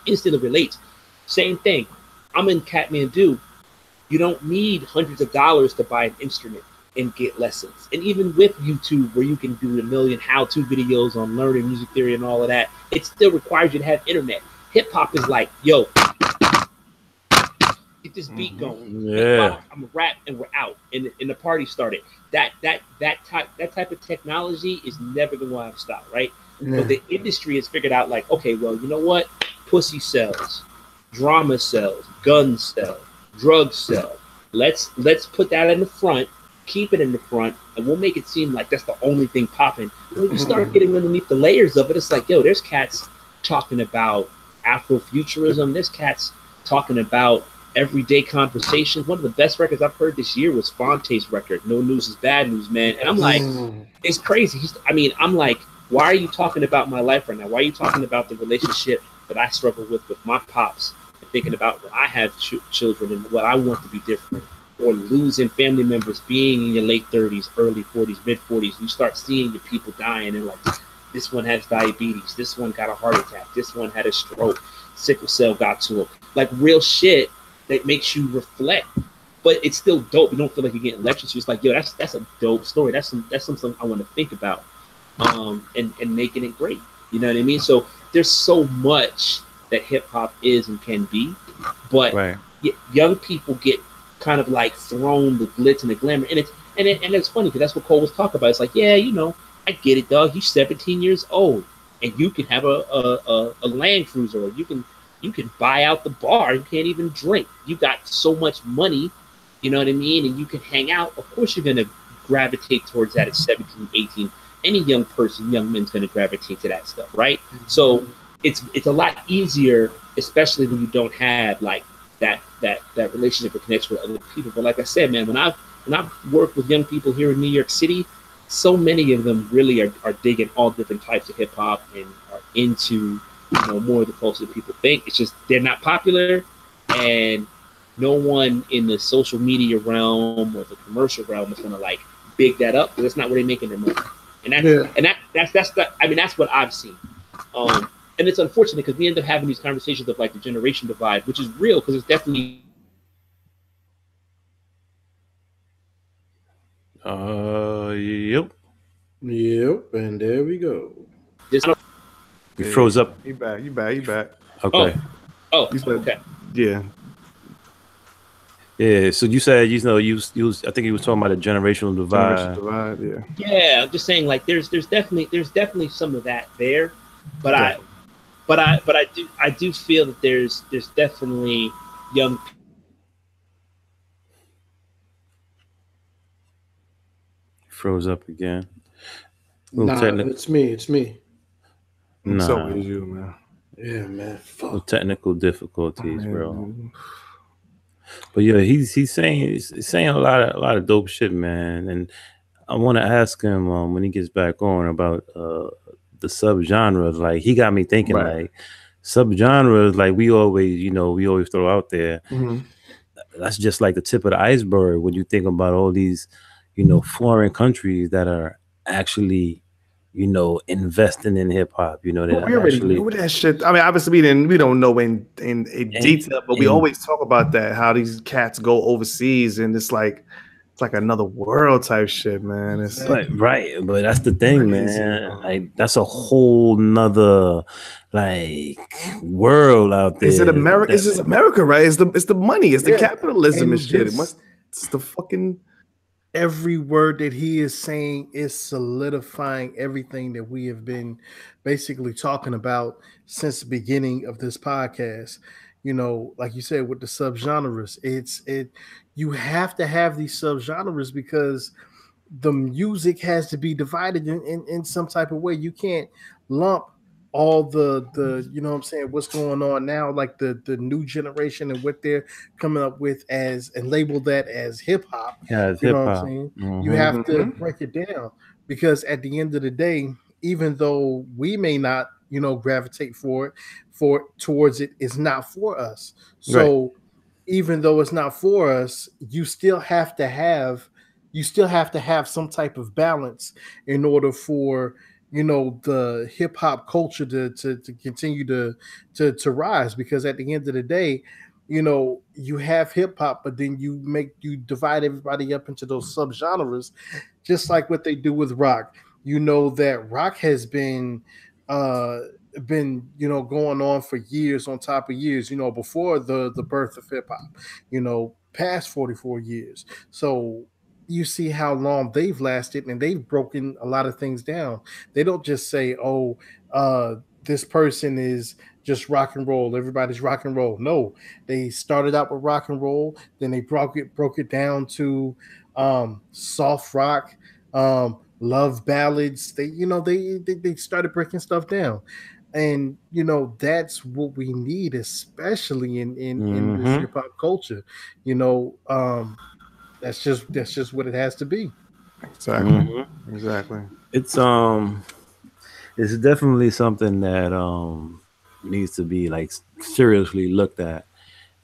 instantly relates. Same thing. I'm in Kathmandu. You don't need hundreds of dollars to buy an instrument and get lessons. And even with YouTube, where you can do a million how-to videos on learning music theory and all of that, it still requires you to have internet. Hip hop is like, yo, get this beat going. Yeah, I'm a rap and we're out, and the party started. That type of technology is never going to have style, right? But the industry has figured out like, okay, well, you know what? Pussy sells, drama sells, guns sell, drugs sell. Let's put that in the front, keep it in the front, and we'll make it seem like that's the only thing popping. When you start getting underneath the layers of it, it's like, yo, there's cats talking about Afrofuturism. There's cats talking about everyday conversations. One of the best records I've heard this year was Fonte's record, No News is Bad News, man. And I'm like, it's crazy. I'm like, why are you talking about my life right now? Why are you talking about the relationship that I struggle with my pops, and thinking about when I have children and what I want to be different, or losing family members, being in your late 30s, early 40s, mid 40s. You start seeing your people dying, and like, this one has diabetes, this one got a heart attack, this one had a stroke, sickle cell got to him. Like real shit that makes you reflect, but it's still dope. You don't feel like you're getting lectures. You're just like, yo, that's a dope story. That's something I want to think about, and making it great. You know what I mean? So there's so much that hip hop is and can be, but young people get kind of like thrown the glitz and the glamour, and it's funny because that's what Cole was talking about. It's like, yeah, I get it, dog. He's 17 years old, and you can have a Land Cruiser, or you can buy out the bar. You can't even drink. You got so much money, you know what I mean? And you can hang out. Of course, you're going to gravitate towards that at 17, 18. Any young man's going to gravitate to that stuff, right? So it's a lot easier, especially when you don't have like that relationship or connection with other people. But like I said, man, when I've worked with young people here in New York City, so many of them really are digging all different types of hip hop and are into more of the culture that people think. It's just they're not popular, and no one in the social media realm or the commercial realm is gonna like big that up, because that's not where they're making their money. And that's what I've seen. And it's unfortunate because we end up having these conversations of like the generation divide, which is real because it's definitely. Yep, and there we go. You froze up. You back. Okay. Oh, you said, okay. Yeah. Yeah. So you said you was I think he was talking about a generational divide. Yeah. Yeah, I'm just saying like there's definitely some of that there, but I do feel that there's definitely young. Froze up again. Nah, it's me. So is you, man. Yeah, man. Fuck. No technical difficulties, bro. But yeah, he's saying a lot of dope shit, man. And I want to ask him when he gets back on about the subgenres. Like he got me thinking, Right. like subgenres, like we always throw out there. Mhm. That's just like the tip of the iceberg when you think about all these, foreign countries that are actually, investing in hip hop. But That we already actually knew that shit. I mean, obviously we don't know in and, detail, but we and always talk about that, how these cats go overseas and it's like another world type shit, man. It's but that's the thing, crazy. man. Like that's a whole nother like world out there. Is it America? It's just America, right? It's the money, it's the Yeah, capitalism and and shit. just It's the fucking every word that he is saying is solidifying everything that we have been basically talking about since the beginning of this podcast. Like you said, with the subgenres, you have to have these subgenres because the music has to be divided in some type of way. You can't lump all the what I'm saying, what's going on now, like the new generation and what they're coming up with as and label that as hip hop. Yeah, it's You know hip what I'm hop. saying? You Mm-hmm. have to break it down because at the end of the day, even though we may not, gravitate towards it, it's not for us. So even though it's not for us, you still have to have some type of balance in order for the hip hop culture to continue to rise, because at the end of the day, you have hip hop, but then you divide everybody up into those subgenres, just like what they do with rock. That rock has uh been going on for years on top of years, before the birth of hip hop, past 44 years. So you see how long they've lasted, and they've broken a lot of things down. They don't just say, oh, this person is just rock and roll, everybody's rock and roll. No, they started out with rock and roll, then they broke it down to soft rock, love ballads. They started breaking stuff down, and that's what we need, especially in this Mm-hmm. hip hop culture. you know um that's just what it has to be. exactly. Mm-hmm. Exactly. It's definitely something that needs to be like seriously looked at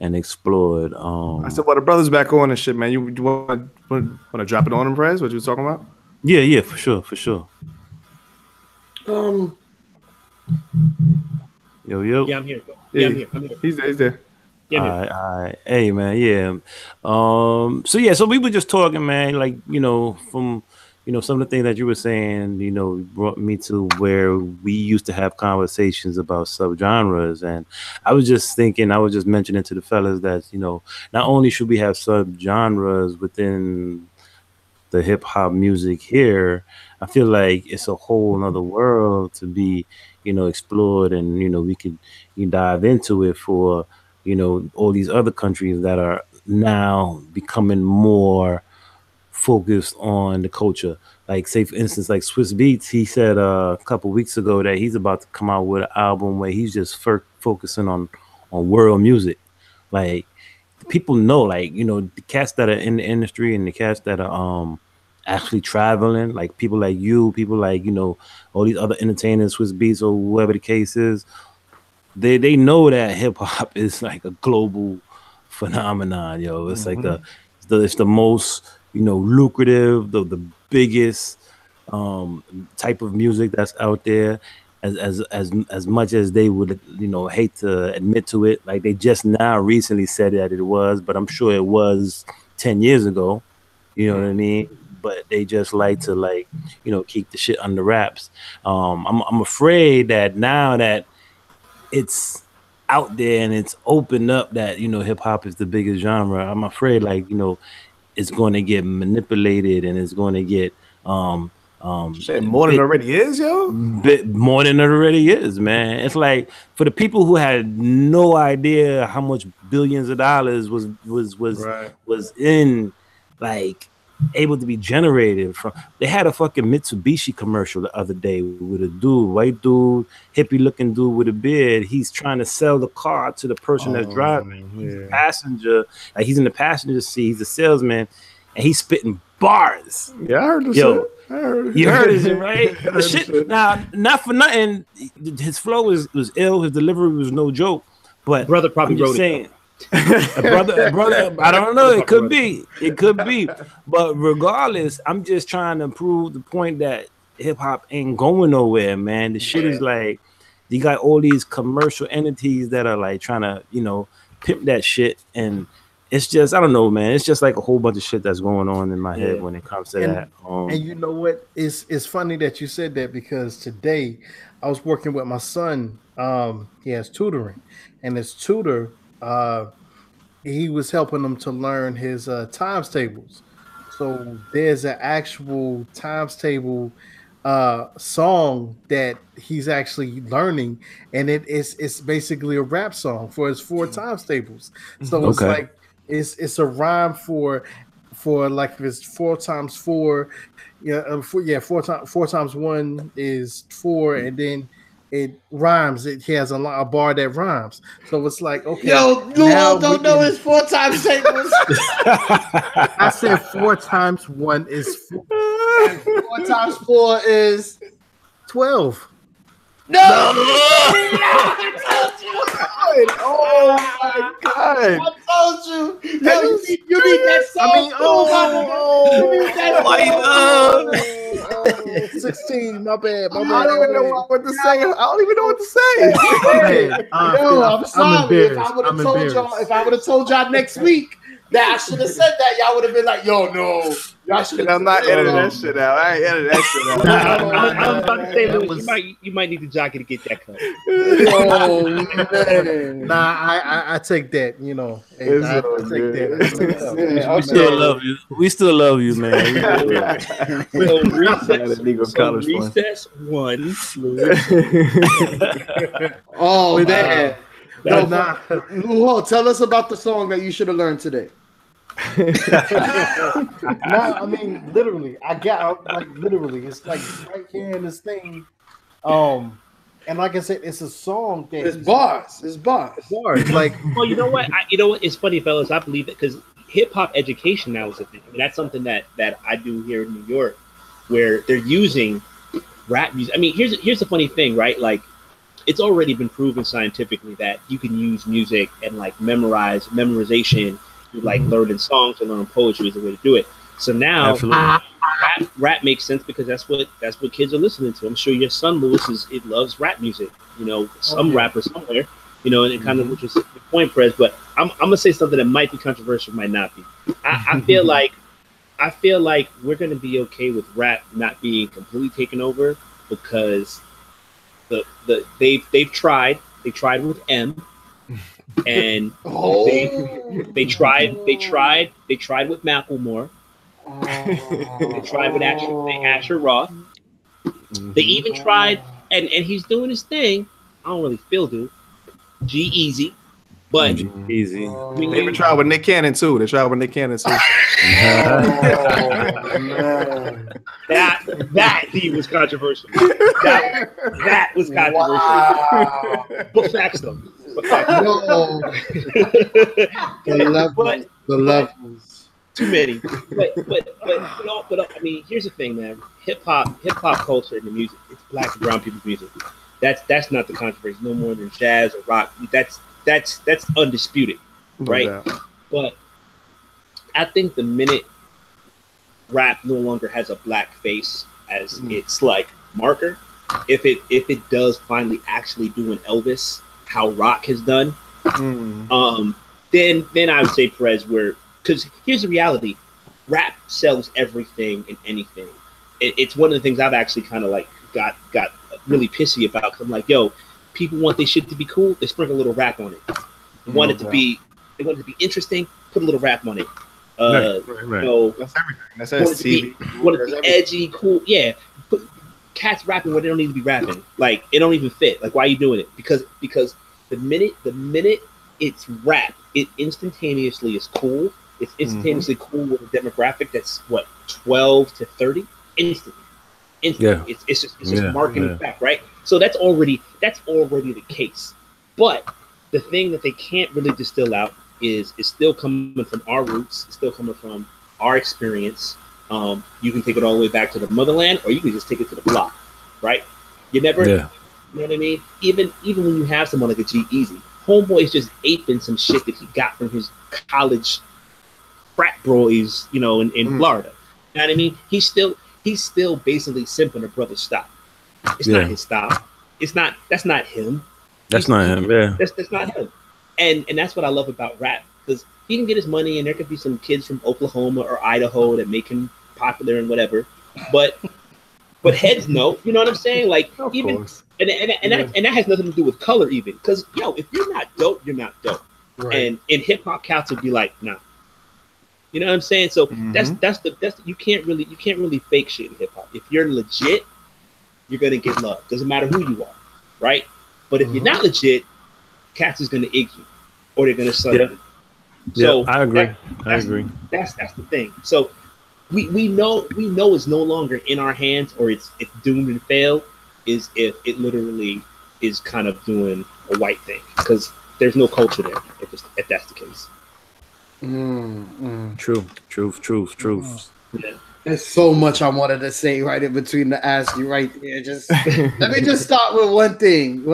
and explored. I said, well, the brother's back on and shit, man. You want to drop it on him, Prez? What you was talking about? Yeah, for sure. Yo. Yeah, I'm here. Yeah, I'm here. He's there. Yeah, I'm All here. right, all right. Hey, man, yeah. So we were just talking, man. Like, from some of the things that you were saying, brought me to where we used to have conversations about subgenres, and I was just mentioning to the fellas that not only should we have subgenres within the hip hop music here, I feel like it's a whole nother world to be, explored, and we could dive into it for all these other countries that are now becoming more focused on the culture. Like, say for instance, like Swiss Beats, he said a couple weeks ago that he's about to come out with an album where he's just focusing on world music. Like, people know, like, the cats that are in the industry and the cats that are actually traveling, like people like you, people like all these other entertainers, Swiss Beats or whoever the case is, they know that hip hop is like a global phenomenon, yo. It's like it's the most lucrative, the biggest type of music that's out there. As much as they would hate to admit to it, like they just now recently said that it was, but I'm sure it was 10 years ago. You know what I mean? But they just like to keep the shit under wraps. I'm afraid that now that it's out there and it's opened up that hip hop is the biggest genre, I'm afraid it's going to get manipulated and it's going to get Shit, more than it already is, yo. Bit more than it already is, man. It's like for the people who had no idea how much billions of dollars was in like able to be generated from. They had a fucking Mitsubishi commercial the other day with a white dude, hippie looking dude with a beard. He's trying to sell the car to the person that's driving. He's a passenger, like he's in the passenger seat. He's a salesman, and he's spitting bars. Yeah, I heard this Yo, shit. I heard it. You heard it, right? The Heard shit. shit. Now, not for nothing, his flow was ill. His delivery was no joke. But Brother probably I'm just wrote saying, a brother. I don't know. It could be. But regardless, I'm just trying to prove the point that hip hop ain't going nowhere, man. The shit is like you got all these commercial entities that are like trying to, pimp that shit, and it's just I don't know, man. It's just like a whole bunch of shit that's going on in my head when it comes to that. And you know what? It's funny that you said that because today I was working with my son. He has tutoring, and his tutor, he was helping him to learn his times tables. So there's an actual times table song that he's actually learning, and it's basically a rap song for his 4 times tables. So it's like it's a rhyme for like if it's 4 times 4, four times 1 is 4, and then it rhymes. He has a bar that rhymes. So it's like, okay, yo, you all don't know his 4 times tables. I said 4 times 1 is 4. 4 times 4 is 12. no. Oh my god! I told you. Yo, you need that song. You need that song. 16. My bad. I don't even know what to say. I don't even know what to say. Yo, I'm sorry. If I would have told y'all next week that I should have said that, y'all would have been like, "Yo, no." I'm not editing that shit out. I ain't editing that shit out. I'm about to say, Louis, you might need the jockey to get that cut. Oh, man. Nah, I take that. I take that. We still love you. We still love you, man. Recess 1. Oh man. Luho, tell us about the song that you should have learned today. No, I mean literally. Literally. It's like right here in this thing. And like I said, it's a song that it's bars. It's bars. Like, well, you know what? It's funny, fellas. I believe it because hip hop education now is a thing. I mean, that's something that I do here in New York, where they're using rap music. I mean, here's the funny thing, right? Like, it's already been proven scientifically that you can use music and like memorization, like learning songs and learning poetry is the way to do it. So now rap makes sense because that's what kids are listening to. I'm sure your son Lewis loves rap music. Some rapper somewhere. And it kind of which is the point, Prez. But I'm gonna say something that might be controversial, might not be. I feel like we're gonna be okay with rap not being completely taken over because they've tried with M. And they tried with Macklemore. They tried with Asher Roth. They even tried, and he's doing his thing. I don't really feel dude. G-Eazy, but Easy. They even tried with Nick Cannon too. Oh, man. That he was controversial. That was controversial. Wow. But facts though. No. The levels. Too many. But I mean, here's the thing, man. Hip hop culture and the music, it's black and brown people's music. That's not the controversy, no more than jazz or rock. That's undisputed, right? But I think the minute rap no longer has a black face as its like marker, if it does finally actually do an Elvis, how rock has done, then I would say Perez, because here's the reality: rap sells everything and anything. It's one of the things I've actually kind of like got really pissy about. Cause I'm like, yo, people want their shit to be cool, they sprinkle a little rap on it. They want it to be interesting, put a little rap on it. Right. That's everything. That's TV. Want it to be edgy, cool, yeah. Cats rapping where they don't need to be rapping. Like it don't even fit. Like why are you doing it? Because the minute it's rap, it instantaneously is cool. It's instantaneously cool with a demographic that's what 12 to 30 instantly. Yeah. It's just marketing fact, right? So that's already the case. But the thing that they can't really distill out is still coming from our roots, it's still coming from our experience, You can take it all the way back to the motherland, or you can just take it to the block, right? You never, you know what I mean? Even when you have someone like a G-Eazy, homeboy's just aping some shit that he got from his college frat boys, you know, in Florida. You know what I mean? He's still basically simping a brother's style. It's not his style. That's not him. That's not him. That's not him. And that's what I love about rap, because he can get his money, and there could be some kids from Oklahoma or Idaho that make him popular and whatever. But heads know, you know what I'm saying? Like, of even course. And that has nothing to do with color, even, because if you're not dope, you're not dope. Right. And hip hop cats would be like, nah. You know what I'm saying? So that's you can't really fake shit in hip hop. If you're legit, you're gonna get love. Doesn't matter who you are, right? But if you're not legit, cats is gonna egg you, or they're gonna sub you. So I agree. I agree. That's the thing. So we know it's no longer in our hands, or it's doomed and failed. Is if it literally is kind of doing a white thing, because there's no culture there if that's the case. Truth. Yeah. There's so much I wanted to say right in between to ask you right there. Just let me just start with one thing.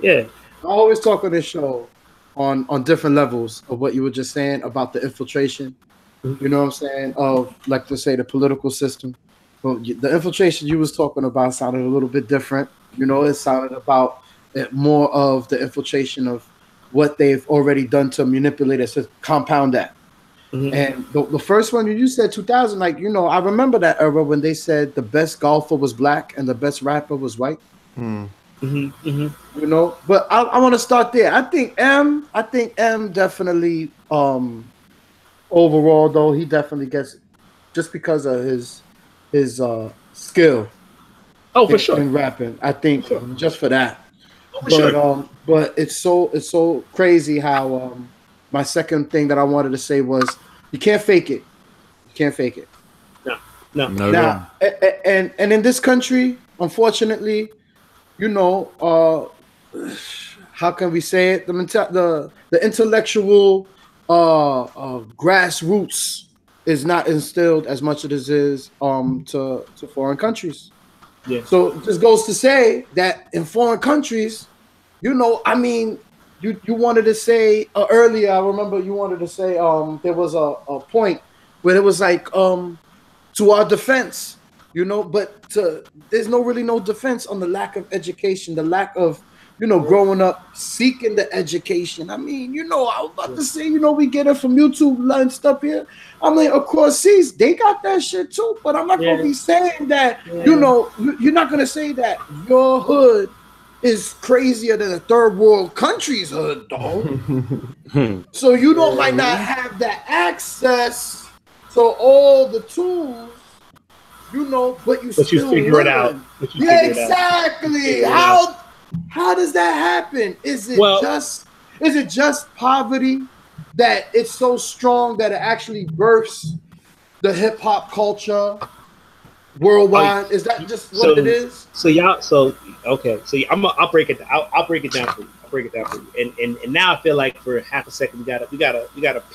Yeah. I always talk on this show on different levels of what you were just saying about the infiltration. You know what I'm saying? Of, like, to say, the political system. Well, the infiltration you was talking about sounded a little bit different. You know, it sounded about more of the infiltration of what they've already done to manipulate us, to compound that. And the first one you said 2000, like, I remember that era when they said the best golfer was black and the best rapper was white. You know, but I want to start there. I think M definitely, overall though, he definitely gets, just because of his skill. For sure. In rapping, I think just for that. But it's so crazy how my second thing that I wanted to say was, you can't fake it. You can't fake it. No. Now, and in this country, unfortunately, how can we say it? The intellectual grassroots is not instilled as much as it is to foreign countries. Yeah. So it just goes to say that in foreign countries, I mean, you wanted to say earlier, I remember you wanted to say there was a point where it was like to our defense, but there's no defense on the lack of education, the lack of growing up seeking the education. I mean, I was about to say, we get it from YouTube and stuff here. I mean, of course, they got that shit too, but I'm not gonna be saying that. You're not gonna say that your hood is crazier than a third world country's hood, dog. So might not have that access to all the tools, but you still figure it out. Exactly. How does that happen? Is it just poverty that it's so strong that it actually births the hip hop culture worldwide? Is that just what it is? I'll break it down. I'll break it down for you. And now I feel like for half a second we gotta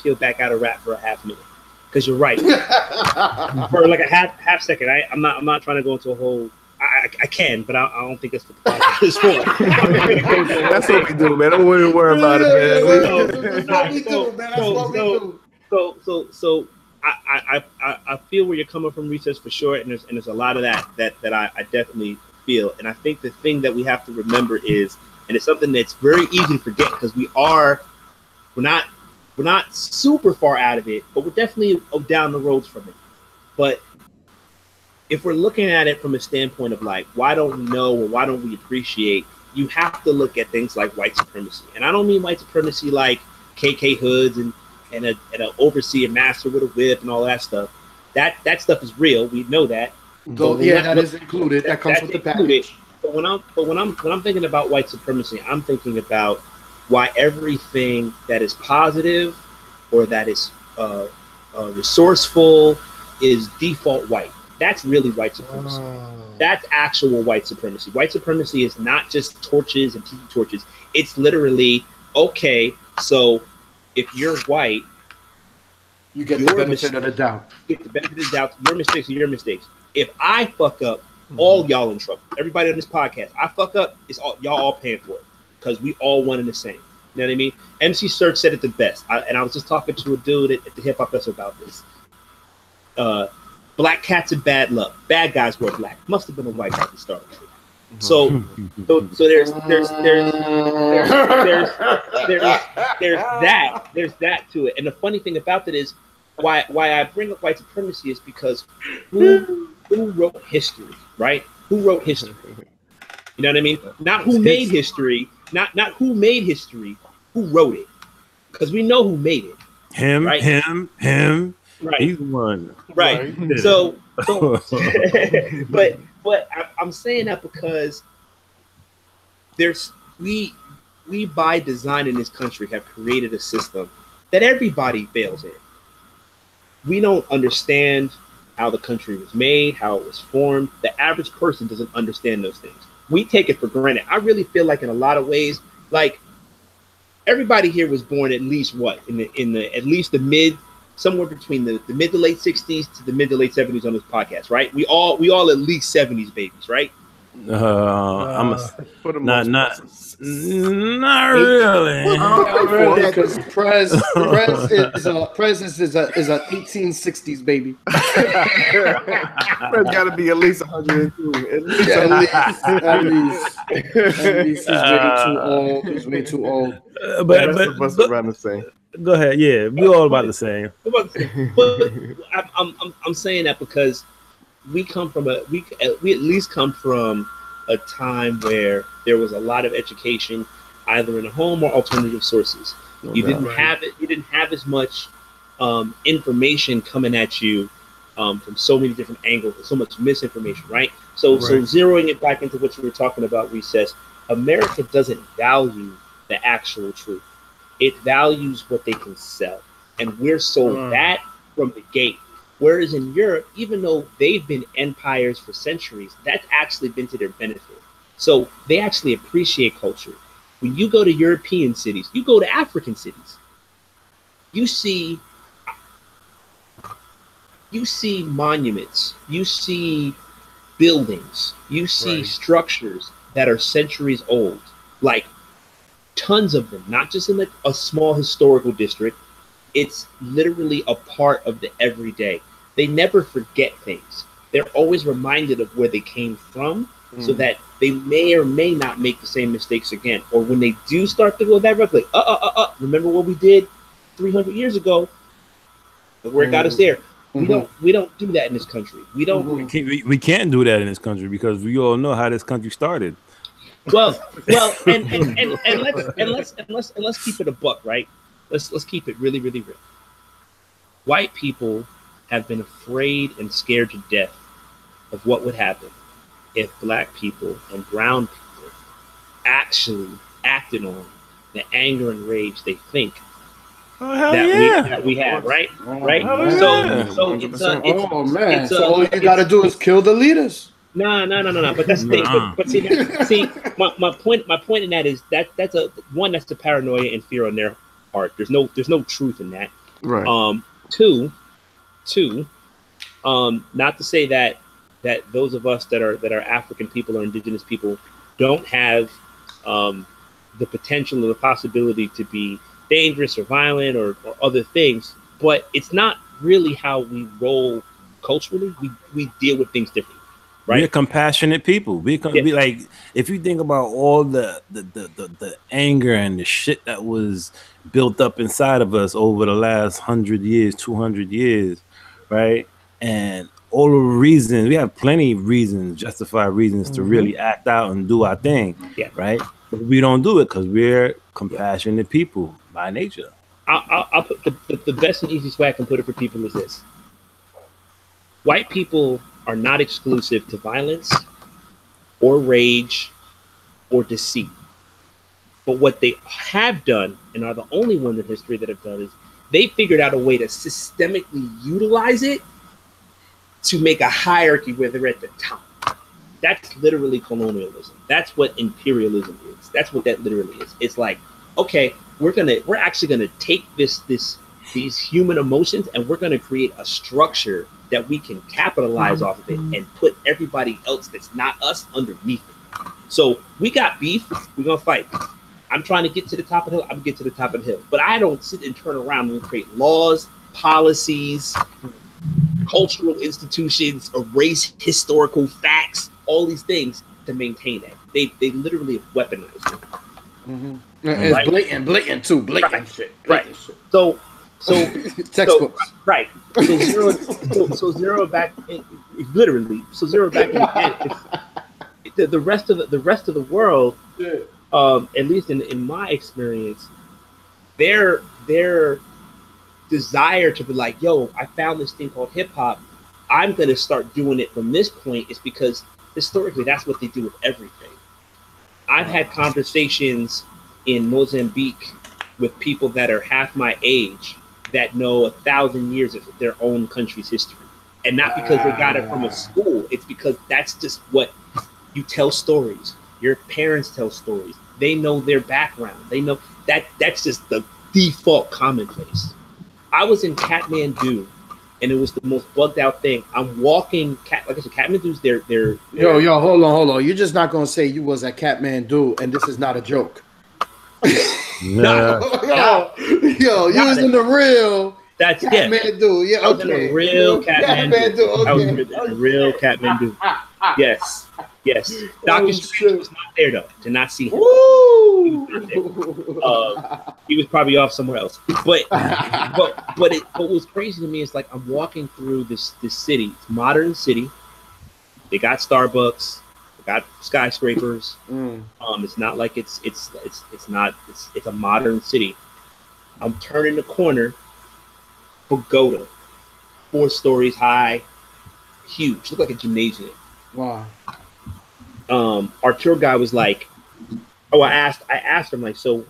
peel back out of rap for a half minute, because you're right. For like a half second, I'm not trying to go into a whole. I can, but I don't think that's what the podcast is for. That's what we do, man. Don't worry about it, man. That's what we do. So I feel where you're coming from, Recess, for sure, and there's a lot of that I definitely feel. And I think the thing that we have to remember is, and it's something that's very easy to forget, because we're not super far out of it, but we're definitely down the roads from it. But if we're looking at it from a standpoint of like, why don't we know, or why don't we appreciate, you have to look at things like white supremacy. And I don't mean white supremacy like KK hoods and an overseer master with a whip and all that stuff. That stuff is real. We know that. So that is included. That comes with the package. But when I'm thinking about white supremacy, I'm thinking about why everything that is positive or that is resourceful is default white. That's really white supremacy. That's actual white supremacy. White supremacy is not just torches and tiki torches. It's literally, okay, so if you're white You get the benefit of the doubt. Get the benefit of the doubt. Your mistakes are your mistakes. If I fuck up, all y'all in trouble. Everybody on this podcast, I fuck up, it's all y'all all paying for it because we all one and the same. You know what I mean? MC Serch said it the best. I was just talking to a dude at the Hip Hop Festival about this. Black cats and bad luck. Bad guys were black. Must have been a white guy to start with. So there's that to it. And the funny thing about it is why I bring up white supremacy is because who wrote history, right? Who wrote history? You know what I mean? Not who made history, not who made history, who wrote it. Because we know who made it. Him, right? him. Right. He's one. Right. So but I'm saying that because we by design in this country have created a system that everybody fails in. We don't understand how the country was made, how it was formed. The average person doesn't understand those things. We take it for granted. I really feel like in a lot of ways, like everybody here was born at least at least the mid, somewhere between the mid to late 60s to the mid to late 70s on this podcast, right? We all at least 70s babies, right? I'm not really. Because Prez is a 1860s baby. Prez got to be at least 102. At least he's way too old. But around the same. Go ahead. Yeah, we all about the same. But I'm saying that because we at least come from a time where there was a lot of education, either in the home or alternative sources. You didn't have as much information coming at you from so many different angles, so much misinformation, right? So zeroing it back into what you were talking about, Recess, America doesn't value the actual truth. It values what they can sell. And we're sold that from the gate. Whereas in Europe, even though they've been empires for centuries, that's actually been to their benefit. So they actually appreciate culture. When you go to European cities, you go to African cities, you see monuments, you see buildings, you see structures that are centuries old, like tons of them, not just in a small historical district. It's literally a part of the everyday. They never forget things. They're always reminded of where they came from so that they may or may not make the same mistakes again. Or when they do start to go that route, like, remember what we did 300 years ago, where it got us there. We don't do that in this country. We don't. We can't do that in this country because we all know how this country started. Well, and let's keep it a buck, right? Let's keep it really, really real. White people have been afraid and scared to death of what would happen if black people and brown people actually acted on the anger and rage they think that we have, right? Right? So all you gotta do is kill the leaders. No. But that's the thing. But see, my point in that is that's the paranoia and fear on their part. There's no truth in that. Right. Two, not to say that those of us that are African people or indigenous people don't have the potential or the possibility to be dangerous or violent or other things, but it's not really how we roll culturally. We deal with things differently. Right? We're compassionate people. We like, if you think about all the anger and the shit that was built up inside of us over the last 100 years, 200 years, right? And all the reasons, we have plenty of reasons, justified reasons to really act out and do our thing, right? But we don't do it because we're compassionate people by nature. I'll put the best and easiest way I can put it for people is this: white people are not exclusive to violence or rage or deceit. But what they have done, and are the only ones in history that have done, is they figured out a way to systemically utilize it to make a hierarchy where they're at the top. That's literally colonialism. That's what imperialism is. That's what that literally is. It's like, okay, we're actually gonna take this these human emotions, and we're going to create a structure that we can capitalize off of it and put everybody else that's not us underneath it. So we got beef, we're going to fight. I'm trying to get to the top of the hill, I'm going to get to the top of the hill. But I don't sit and turn around and create laws, policies, cultural institutions, erase historical facts, all these things to maintain that. They literally have weaponized it. Mm-hmm. It's blatant too, blatant shit. Blatant shit. So textbooks. Right. So zero back in, literally. So zero back in the rest of the world, at least in my experience, their desire to be like, yo, I found this thing called hip hop. I'm gonna start doing it from this point is because historically that's what they do with everything. I've had conversations in Mozambique with people that are half my age that know 1,000 years of their own country's history. And not because they got it from a school, it's because that's just what you tell stories. Your parents tell stories. They know their background. They know that's just the default commonplace. I was in Kathmandu, and it was the most bugged out thing. I'm walking, like I said, Kathmandu's they're Yo, hold on. You're just not gonna say you was at Kathmandu, and this is not a joke. Yeah. Yo, you was in the real. That's Kathmandu. Yeah, okay. The real Kathmandu. Okay. I was in the real Kathmandu. Yes. Dr. Strange was not there though to not see him. Woo! He was probably off somewhere else. But what was crazy to me is like I'm walking through this city. It's a modern city. They got Starbucks. They got skyscrapers. It's not like it's a modern city. I'm turning the corner. Pagoda, 4 stories high, huge, looked like a gymnasium. Wow. Our tour guide was like, I asked him like, so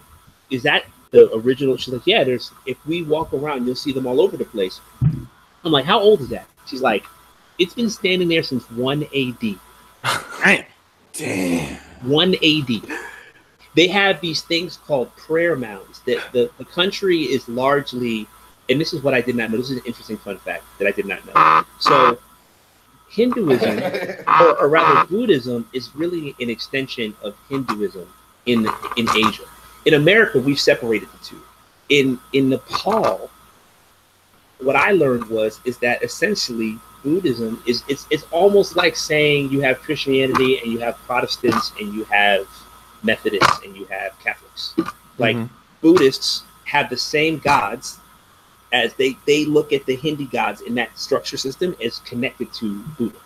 is that the original? She's like, yeah, if we walk around, you'll see them all over the place. I'm like, how old is that? She's like, it's been standing there since 1 AD. Damn. 1 AD. They have these things called prayer mounds that the country is largely, and this is what I did not know. This is an interesting fun fact that I did not know. So Hinduism, or rather Buddhism, is really an extension of Hinduism in Asia. In America, we've separated the two. In Nepal, what I learned is that essentially Buddhism it's almost like saying you have Christianity and you have Protestants and you have Methodists and you have Catholics. Like Buddhists have the same gods as they look at the Hindu gods in that structure system as connected to Buddha.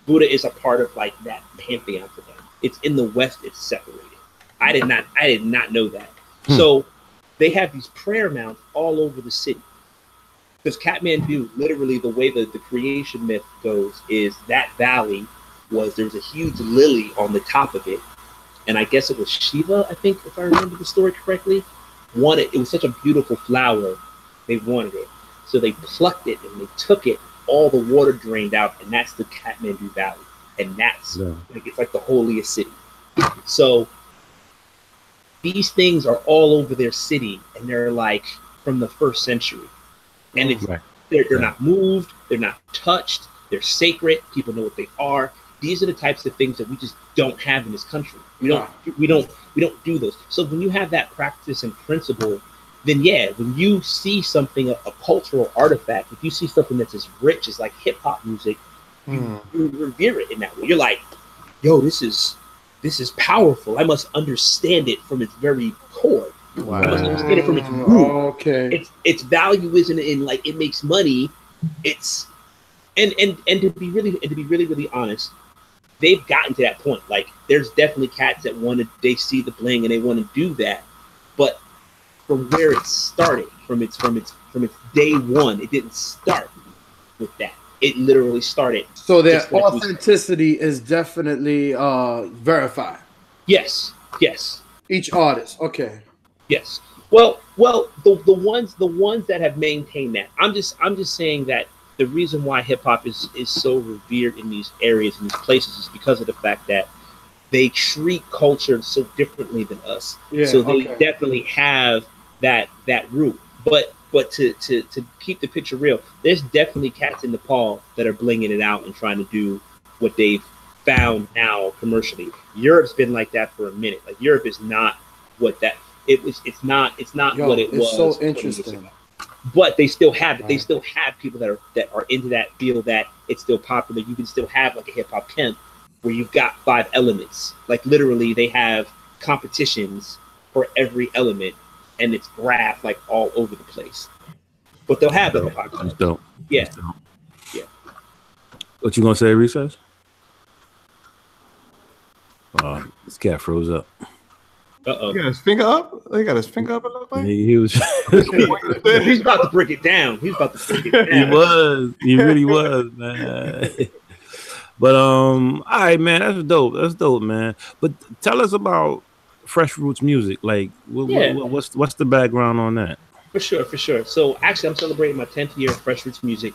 Buddha is a part of like that pantheon for them. It's in the West, it's separated. I did not know that. So they have these prayer mounds all over the city. Because Kathmandu, literally the way the creation myth goes is that valley there was a huge lily on the top of it. And I guess it was Shiva, I think, if I remember the story correctly, it was such a beautiful flower. They wanted it. So they plucked it and they took it, all the water drained out, and that's the Kathmandu Valley. And that's like it's like the holiest city. So these things are all over their city, and they're like from the 1st century. And it's they're not moved, they're not touched, they're sacred, people know what they are. These are the types of things that we just don't have in this country. We don't do those. So when you have that practice and principle, then when you see something, a cultural artifact, if you see something that's as rich as like hip hop music, you revere it in that way. You're like, yo, this is powerful. I must understand it from its very core. Wow. I must understand it from its root. Okay. Its value isn't in like it makes money. It's and to be really honest, they've gotten to that point. Like there's definitely cats that they see the bling and they want to do that, but from where it started, from its day one, it didn't start with that. It literally started. So their authenticity is definitely verified. Yes. Each artist, okay. Yes. Well, the ones that have maintained that. I'm just saying that the reason why hip hop is so revered in these areas and these places is because of the fact that they treat culture so differently than us. So they definitely have that root. But But to keep the picture real, there's definitely cats in Nepal that are blinging it out and trying to do what they've found now commercially. Europe's been like that for a minute. Like Europe is not what that it was. It's not what it was. It's so interesting. But they still have it. They still have people that are into that, feel that it's still popular. You can still have like a hip hop camp where you've got 5 elements. Like literally, they have competitions for every element, and it's graphed like all over the place. But they'll have it. That's dope. Yeah. That's dope. Yeah. What you gonna say, Recess? This cat froze up. Uh-oh. He got his finger up. He got his finger up a little bit. He was. He's about to break it down. He's about to break it down. He was. He really was, man. But all right, man. That's dope. That's dope, man. But tell us about Fresh Roots Music. Like, what's the background on that? For sure. So actually, I'm celebrating my 10th year of Fresh Roots Music.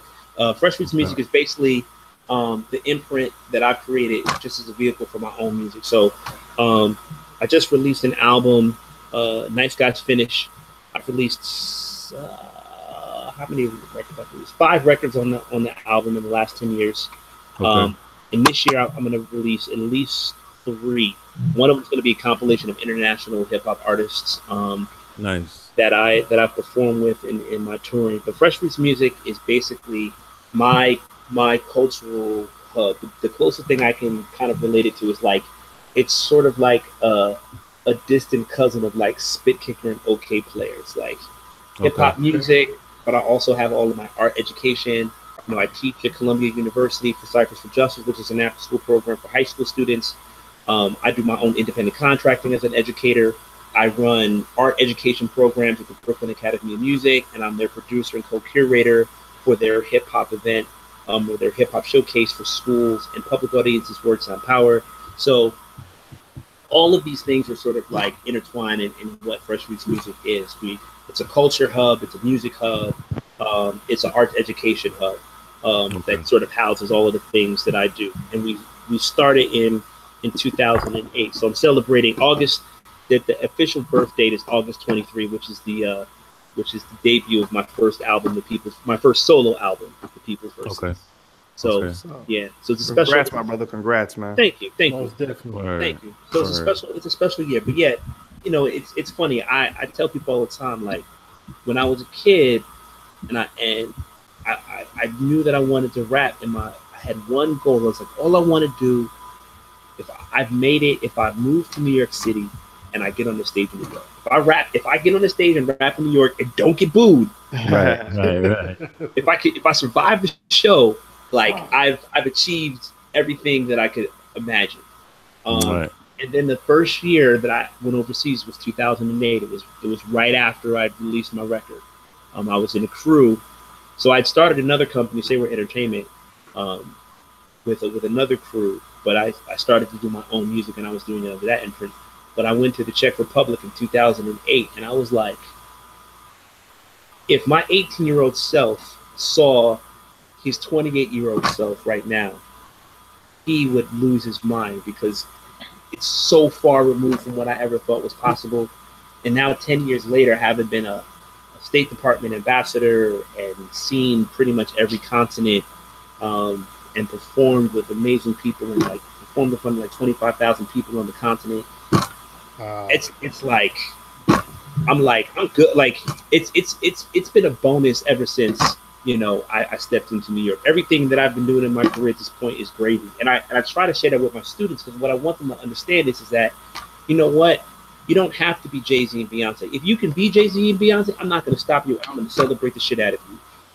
Fresh Roots Music is basically the imprint that I've created just as a vehicle for my own music. So I just released an album, Nice Guys Finish. I've released how many records I've released? 5 records on the album in the last 10 years. Okay. And this year I'm going to release at least 3. One of them is going to be a compilation of international hip hop artists. Nice. That I perform with in my touring. But Fresh Roots Music is basically my cultural hub. The closest thing I can kind of relate it to is like it's sort of like a distant cousin of like Spit Kicker and OK Players, like hip hop music. But I also have all of my art education. You know, I teach at Columbia University for Cyphers for Justice, which is an after-school program for high school students. I do my own independent contracting as an educator. I run art education programs at the Brooklyn Academy of Music, and I'm their producer and co-curator for their hip hop event, or their hip hop showcase for schools and public audiences, Words on Power. So all of these things are sort of like intertwined in what Fresh Roots Music is. It's a culture hub, it's a music hub, it's an art education hub that sort of houses all of the things that I do. And we started in 2008. So I'm celebrating August. The official birth date is August 23, which is the debut of my first album, my first solo album, The People's Verses. Okay. So yeah, so it's a special. Congrats, my brother. Congrats, man. Thank you. Most definitely. Thank you. So it's a special year, but yet, you know, it's funny. I tell people all the time, like when I was a kid, and I knew that I wanted to rap, and I had one goal. I was like, all I want to do, if I've made it, if I move to New York City and I get on the stage in New York, if I get on the stage and rap in New York and don't get booed, right. If I survive the show, like I've achieved everything that I could imagine. And then the first year that I went overseas was 2008. It was right after I'd released my record. I was in a crew, so I'd started another company, Say-We're Entertainment, with another crew. But I started to do my own music, and I was doing it under that imprint. But I went to the Czech Republic in 2008, and I was like, if my 18-year-old self saw his 28-year-old self right now, he would lose his mind, because it's so far removed from what I ever thought was possible. And now 10 years later, having been a State Department ambassador and seen pretty much every continent, and performed with amazing people, and like performed in front of like 25,000 people on the continent. It's like I'm good. Like it's been a bonus ever since, you know, I stepped into New York. Everything that I've been doing in my career at this point is gravy, and I try to share that with my students, because what I want them to understand is that, you know what, you don't have to be Jay-Z and Beyonce. If you can be Jay-Z and Beyonce, I'm not going to stop you. I'm going to celebrate the shit out of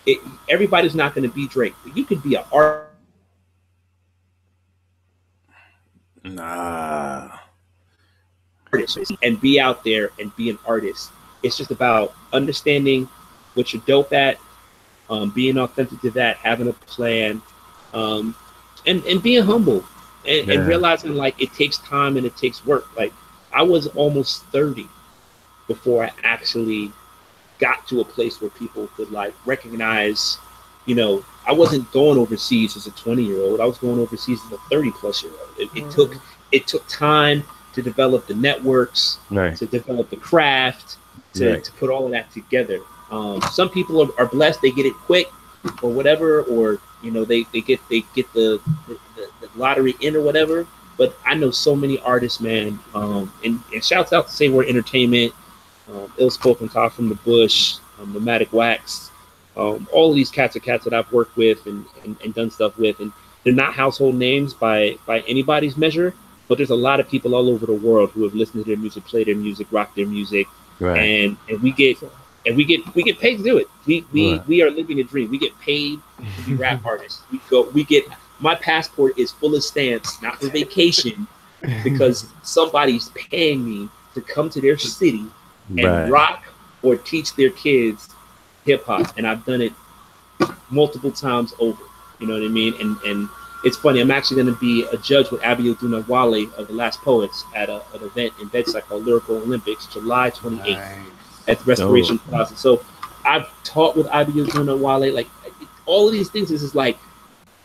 you. Everybody's not going to be Drake, but you can be an artist. And be out there and be an artist. It's just about understanding what you're dope at, being authentic to that, having a plan, and being humble, and realizing like it takes time and it takes work. Like I was almost 30 before I actually got to a place where people could like recognize, you know, I wasn't going overseas as a 20-year-old. I was going overseas as a 30-plus-year-old. It took time to develop the networks, to develop the craft, to put all of that together. Some people are blessed; they get it quick, or whatever, or they get the lottery in or whatever. But I know so many artists, man, and shouts out to Say Word Entertainment, Ill Spoken Talk from the Bush, Nomadic Wax. All of these cats are cats that I've worked with and done stuff with, and they're not household names by anybody's measure, but there's a lot of people all over the world who have listened to their music, play their music, rock their music, Right. and we get paid to do it. We are living a dream. We get paid to be rap artists. My passport is full of stamps, not for vacation, because somebody's paying me to come to their city and rock or teach their kids hip hop, and I've done it multiple times over. You know what I mean? And it's funny. I'm actually going to be a judge with Abiodun Wale of the Last Poets at an event in Bedside called Lyrical Olympics, July 28th at the Restoration Plaza. So I've taught with Abiodun Wale. Like all of these things is like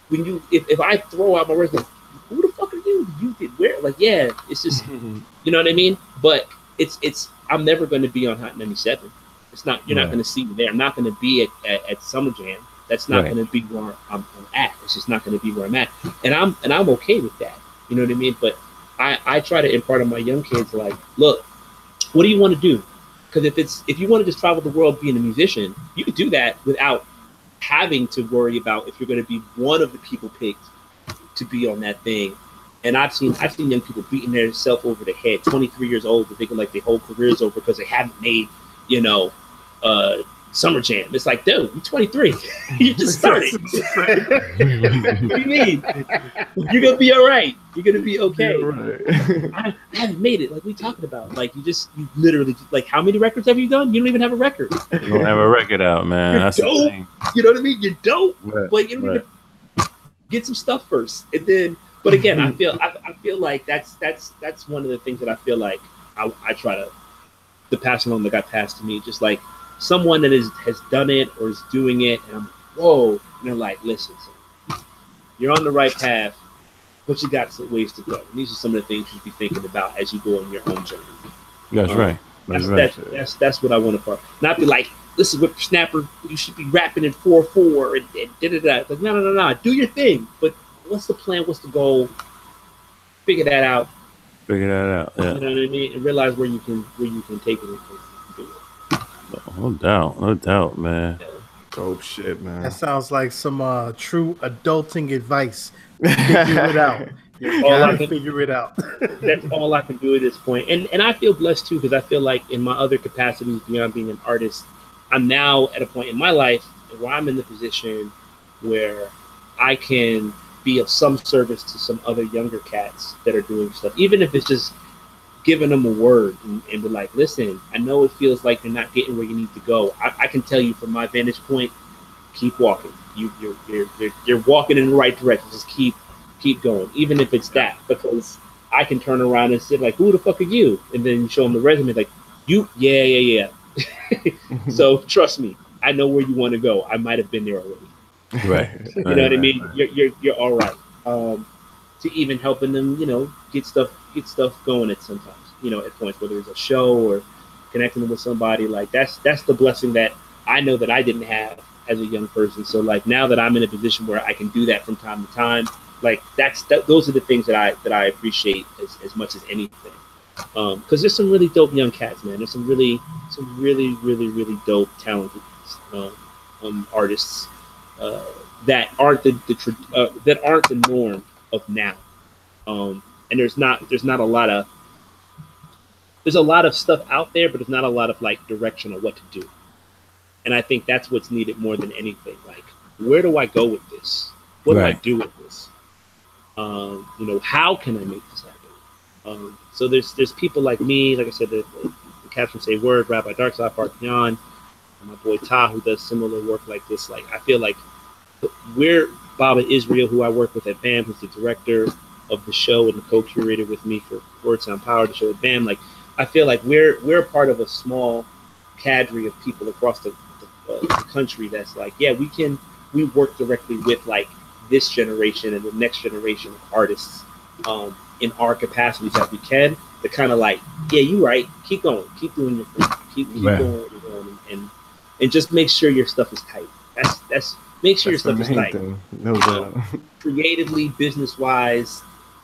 when if I throw out my words, like, who the fuck are you? You did where? Like, yeah, it's just you know what I mean. But it's I'm never going to be on Hot 97. It's not. You're not going to see me there. I'm not going to be at Summer Jam. That's not going to be where I'm at. It's just not going to be where I'm at, and I'm okay with that. You know what I mean? But I try to impart on my young kids, like, look, what do you want to do? Because if you want to just travel the world being a musician, you can do that without having to worry about if you're going to be one of the people picked to be on that thing. And I've seen young people beating themselves over the head, 23 years old, but thinking like their whole career's over because they haven't made, Summer Jam. It's like, dude, you're 23. You just started. What do you mean? You're gonna be all right. You're gonna be okay. I haven't made it. Like we talking about. Like you literally like how many records have you done? You don't even have a record. You don't have a record out, man. You're That's dope. the thing. You know what I mean? You're dope, but you don't even get some stuff first, and then. But again, I feel like that's one of the things that I feel like I try to pass along that got passed to me, just like someone that has done it or is doing it, and I'm whoa, and they're like, listen, you're on the right path, but you got some ways to go. And these are some of the things you should be thinking about as you go on your own journey. That's right. That's what I want to part. Not be like, listen, whippersnapper, you should be rapping in 4/4 and da-da-da. Like, no, do your thing, but what's the plan? What's the goal? Figure that out. Yeah. You know what I mean? And realize where you can take it and do it. No doubt, man. Dope shit, man. That sounds like some true adulting advice. Figure it out. You gotta figure it out. That's all I can do at this point. And I feel blessed too, because I feel like in my other capacities beyond being an artist, I'm now at a point in my life where I'm in the position where I can be of some service to some other younger cats that are doing stuff, even if it's just giving them a word and be like, listen, I know it feels like you're not getting where you need to go. I can tell you from my vantage point, keep walking. You're walking in the right direction. Just keep going, even if it's that, because I can turn around and say like, who the fuck are you? And then you show them the resume, like, you, yeah. So trust me, I know where you want to go. I might have been there already. Right. You know what I mean? You're all right. To even helping them, get stuff going at sometimes, at points, whether it's a show or connecting them with somebody. Like that's the blessing that I know that I didn't have as a young person. So like now that I'm in a position where I can do that from time to time, like those are the things that I appreciate as much as anything. Because there's some really dope young cats, man. There's some really dope, talented artists. That aren't the norm of now, and there's a lot of stuff out there, but there's not a lot of like direction on what to do, and I think that's what's needed more than anything. Like, where do I go with this? What do I do with this? How can I make this happen? So there's people like me, like I said, the cats from Say Word, Rabbi Darkside, Parthenon, my boy Ta, who does similar work like this. Like, I feel like we're Baba Israel, who I work with at BAM, who's the director of the show and the co-curator with me for Word Sound Power, the show at BAM. Like, I feel like we're part of a small cadre of people across the country that's like, yeah, we work directly with like this generation and the next generation of artists in our capacities as we can, to kind of like, yeah, you're right, keep going, keep doing your thing, keep going what you're doing, and just make sure your stuff is tight. That's make sure your stuff is tight. No doubt. Creatively, business wise,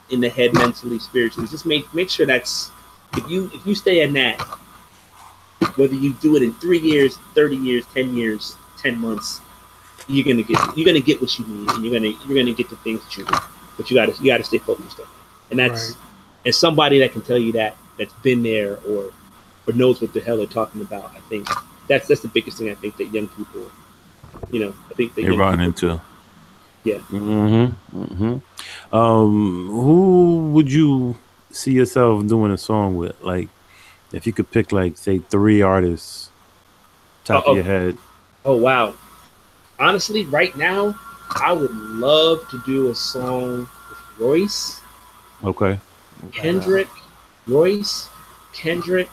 in the head, mentally, spiritually. Just make sure that's if you stay in that, whether you do it in 3 years, 30 years, 10 years, 10 months, you're gonna get what you need, and you're gonna get the things that you need. But you gotta stay focused on it. And that's and somebody that can tell you that's been there or knows what the hell they're talking about. I think that's the biggest thing I think that young people, I think they run into. Yeah. Who would you see yourself doing a song with? Like, if you could pick, like, say 3 artists, top of your head. Oh wow! Honestly, right now, I would love to do a song with Royce. Okay. Kendrick, Royce, Kendrick,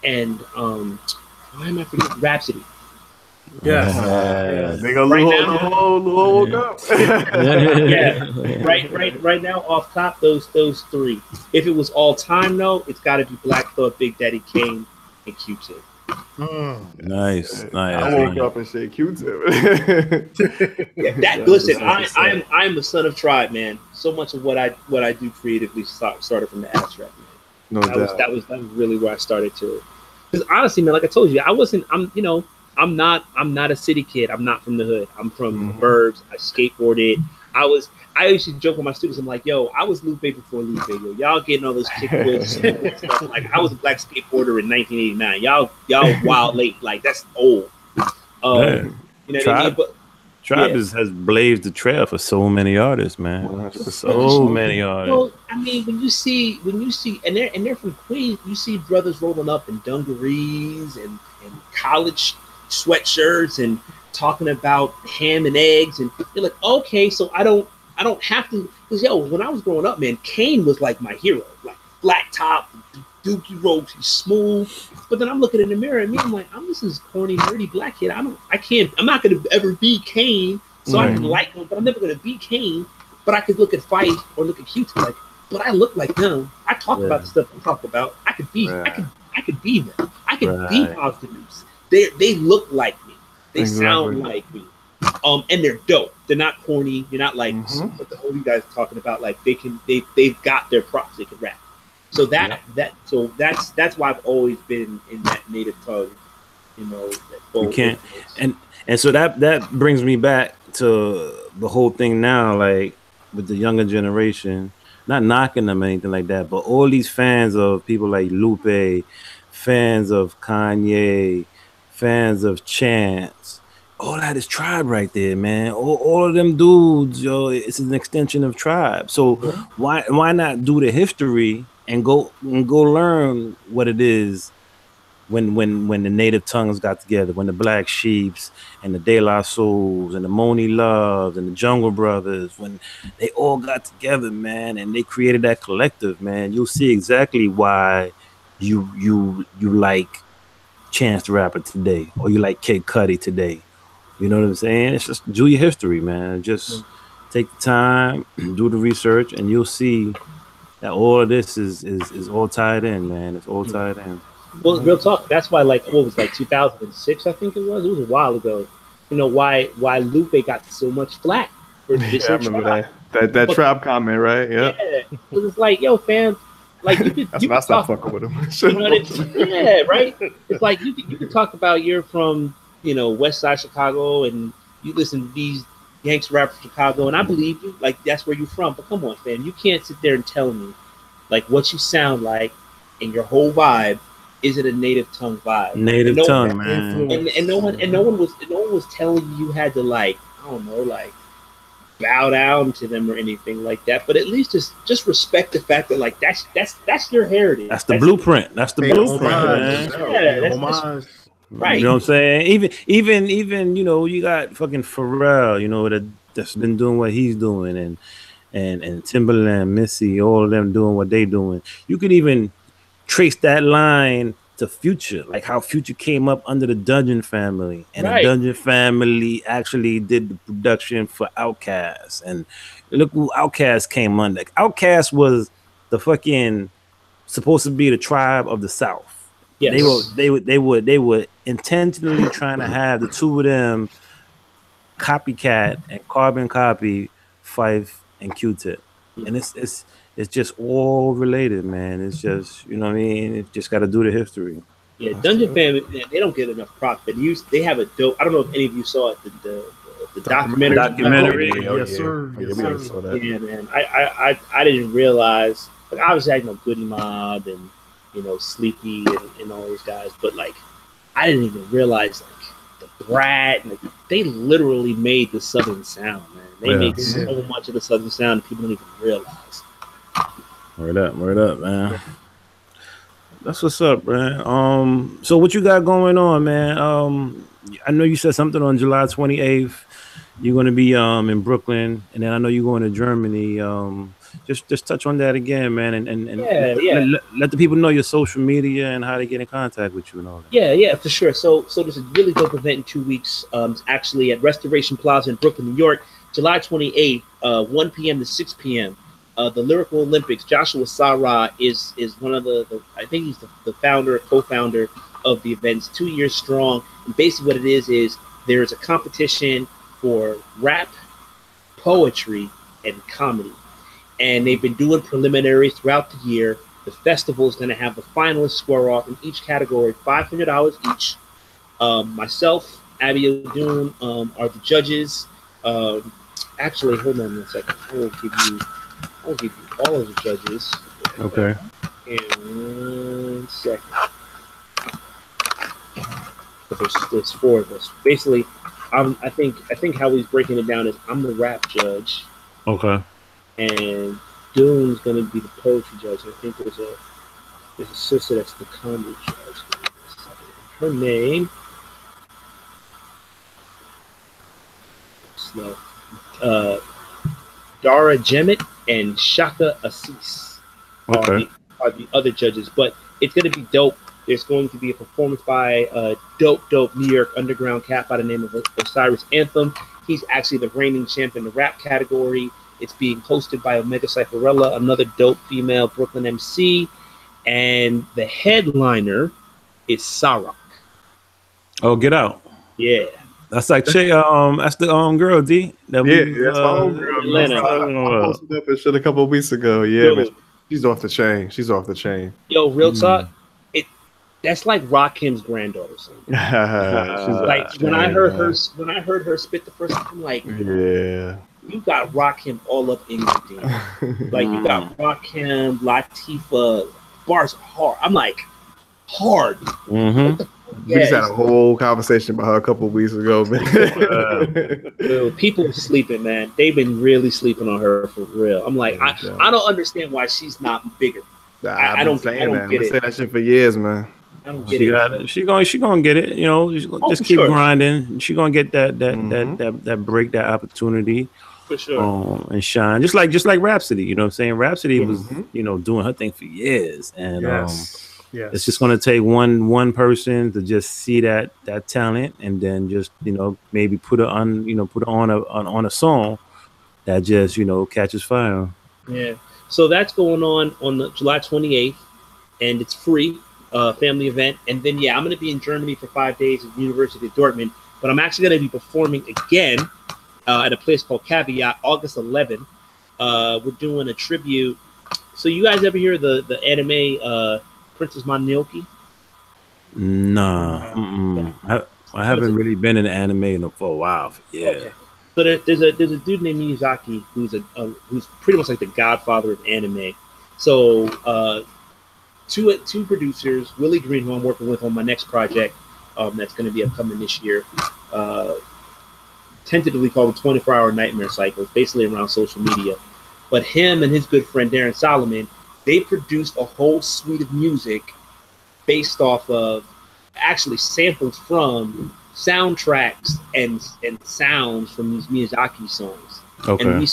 and why am I forgetting Rhapsody? Yeah. They gonna look up. Yeah. Right now, off top, those 3. If it was all time though, it's got to be Black Thought, Big Daddy Kane, and Q-Tip. Nice. I woke up and said Q-Tip. Listen, I'm the son of Tribe, man. So much of what I do creatively started from the abstract, man. That was really where I started to. Because honestly, man, like I told you, I'm not a city kid. I'm not from the hood. I'm from the burbs. I skateboarded. I used to joke with my students. I'm like, yo, I was Lupe before Lupe. Yo, y'all getting all those kick flips and stuff. Like, I was a black skateboarder in 1989. Y'all wild late. Like, that's old. Tribe, what I mean? But Tribe has blazed the trail for so many artists, man. So many artists. Well, I mean, when you see, and they're from Queens, you see brothers rolling up in dungarees and college sweatshirts and talking about ham and eggs, and you're like, okay, so I don't have to, because when I was growing up, man, Kane was like my hero, like black top, dookie ropes, he's smooth. But then I'm looking in the mirror at me, I'm like, I'm just this corny, nerdy black kid. I'm not gonna ever be Kane, so I can like him, but I'm never gonna be Kane. But I could look at Fight or look at Q-Tip, like, but I look like them. I talk about the stuff I talk about. I could be them. I could be Positive News. They look like me. They sound like me. And they're dope. They're not corny. They're not like what the old guys are talking about. Like they've got their props. They can rap. So that's why I've always been in that native tongue. You can't. And so that brings me back to the whole thing now, like with the younger generation. Not knocking them or anything like that, but all these fans of people like Lupe, fans of Kanye, fans of Chance, all that is Tribe right there, man. All of them dudes, it's an extension of Tribe. So why not do the history and go learn what it is when the native tongues got together, when the Black Sheeps and the De La Souls and the Moni Loves and the Jungle Brothers, when they all got together, man, and they created that collective, man. You'll see exactly why you like Chance the Rapper today, or you like Kid Cudi today. You know what I'm saying? It's just do your history, man. Just take the time, do the research, and you'll see that all of this is all tied in, man. It's all tied in. Well, real talk. That's why, like, what was 2006? I think it was. It was a while ago. Why Lupe got so much flack for this. I remember that Tribe comment, right? Yeah. Because it's like, yo, fam, like you could. I stopped fucking with him. Yeah, right. It's like you could talk about you're from West Side Chicago and you listen to these gangster rappers from Chicago, and I believe you. Like that's where you're from. But come on, fam, you can't sit there and tell me like what you sound like and your whole vibe. Is it a native tongue vibe? Native tongue, man. And no one was telling you had to like bow down to them or anything like that. But at least just respect the fact that like that's your heritage. That's the blueprint. That's the blueprint, man. Yeah, right. You know what I'm saying? Even you got fucking Pharrell, that's been doing what he's doing, and Timberland, Missy, all of them doing what they doing. You could even trace that line to Future, like how Future came up under the Dungeon family, and the Dungeon family actually did the production for Outkast, and look who Outkast came under. Outkast was the fucking supposed to be the Tribe of the South. Yes. They were intentionally trying to have the two of them copycat and carbon copy Fife and Q-Tip, and it's just all related, man. It's just, you know what I mean. It just got to do the history. Yeah, Dungeon Family, man, they don't get enough props, but they have a dope. I don't know if any of you saw it, the documentary. Yes, sir. Yeah, man. I didn't realize. Like, obviously, I know Goody Mob and Sleepy and all those guys, but like, I didn't even realize like the Brat. Like, they literally made the Southern sound, man. They make so much of the Southern sound that people don't even realize. Word up, man. That's what's up, man. So what you got going on, man? I know you said something on July 28th. You're going to be in Brooklyn, and then I know you're going to Germany. Just touch on that again, man, and let the people know your social media and how they get in contact with you and all that. Yeah, for sure. So there's a really dope event in 2 weeks. It's actually at Restoration Plaza in Brooklyn, New York, July 28th, 1 p.m. to 6 p.m. The Lyrical Olympics. Joshua Sarah is one of the I think he's the founder, co-founder of the event. It's 2 years strong. And basically what it is there is a competition for rap, poetry, and comedy. And they've been doing preliminaries throughout the year. The festival is going to have the finalists square off in each category, $500 each. Myself, Abby O'Doon are the judges. Actually, hold on a second. I'll give you all of the judges. Okay. In 1 second. There's 4 of us. Basically, I think how he's breaking it down is I'm the rap judge. Okay. And Doon's gonna be the poetry judge. I think there's a sister that's the comedy judge. Her name. Slow. Dara Jemmett and Shaka Assis are the other judges, but it's going to be dope. There's going to be a performance by a dope New York underground cat by the name of Osiris Anthem. He's actually the reigning champion in the rap category. It's being hosted by Omega Cypherella, another dope female Brooklyn MC, and the headliner is Sarah. Oh, get out! Yeah. That's like Shay, that's the girl D. That's my homegirl. I posted up and shit a couple of weeks ago. Yeah, but she's off the chain. Yo, real talk. That's like Rakim's granddaughter. She's like when I heard her spit the first time, I'm like, yeah, you got Rakim all up in your damn. Like you got Rakim, Latifah, bars are hard. I'm like, hard. Mm-hmm. We just had a whole conversation about her a couple of weeks ago, man. Dude, people are sleeping, man. They've been really sleeping on her for real. I'm like, I don't understand why she's not bigger. I don't get it. I've been saying that shit for years, man. I don't get it. She gonna get it. You know, just keep grinding. She gonna get that break, that opportunity. For sure. And shine. Just like Rhapsody. You know what I'm saying? Rhapsody was, doing her thing for years. And it's just gonna take one person to just see that talent and then just, maybe put it on a song that just, catches fire. Yeah. So that's going on the July 28th, and it's free. Family event, and then I'm going to be in Germany for 5 days at the University of Dortmund, but I'm actually going to be performing again at a place called Caveat, August 11th. We're doing a tribute. So you guys ever hear the anime Princess Mononoke? Nah, I haven't really been in anime for a while. Yeah. Okay. So there's a dude named Miyazaki who's pretty much like the godfather of anime. So two producers, Willie Green, who I'm working with on my next project, that's going to be upcoming this year, tentatively called the 24-Hour Nightmare Cycle, basically around social media. But him and his good friend Darren Solomon, they produced a whole suite of music based off of actually samples from soundtracks and sounds from these Miyazaki songs. Okay. And we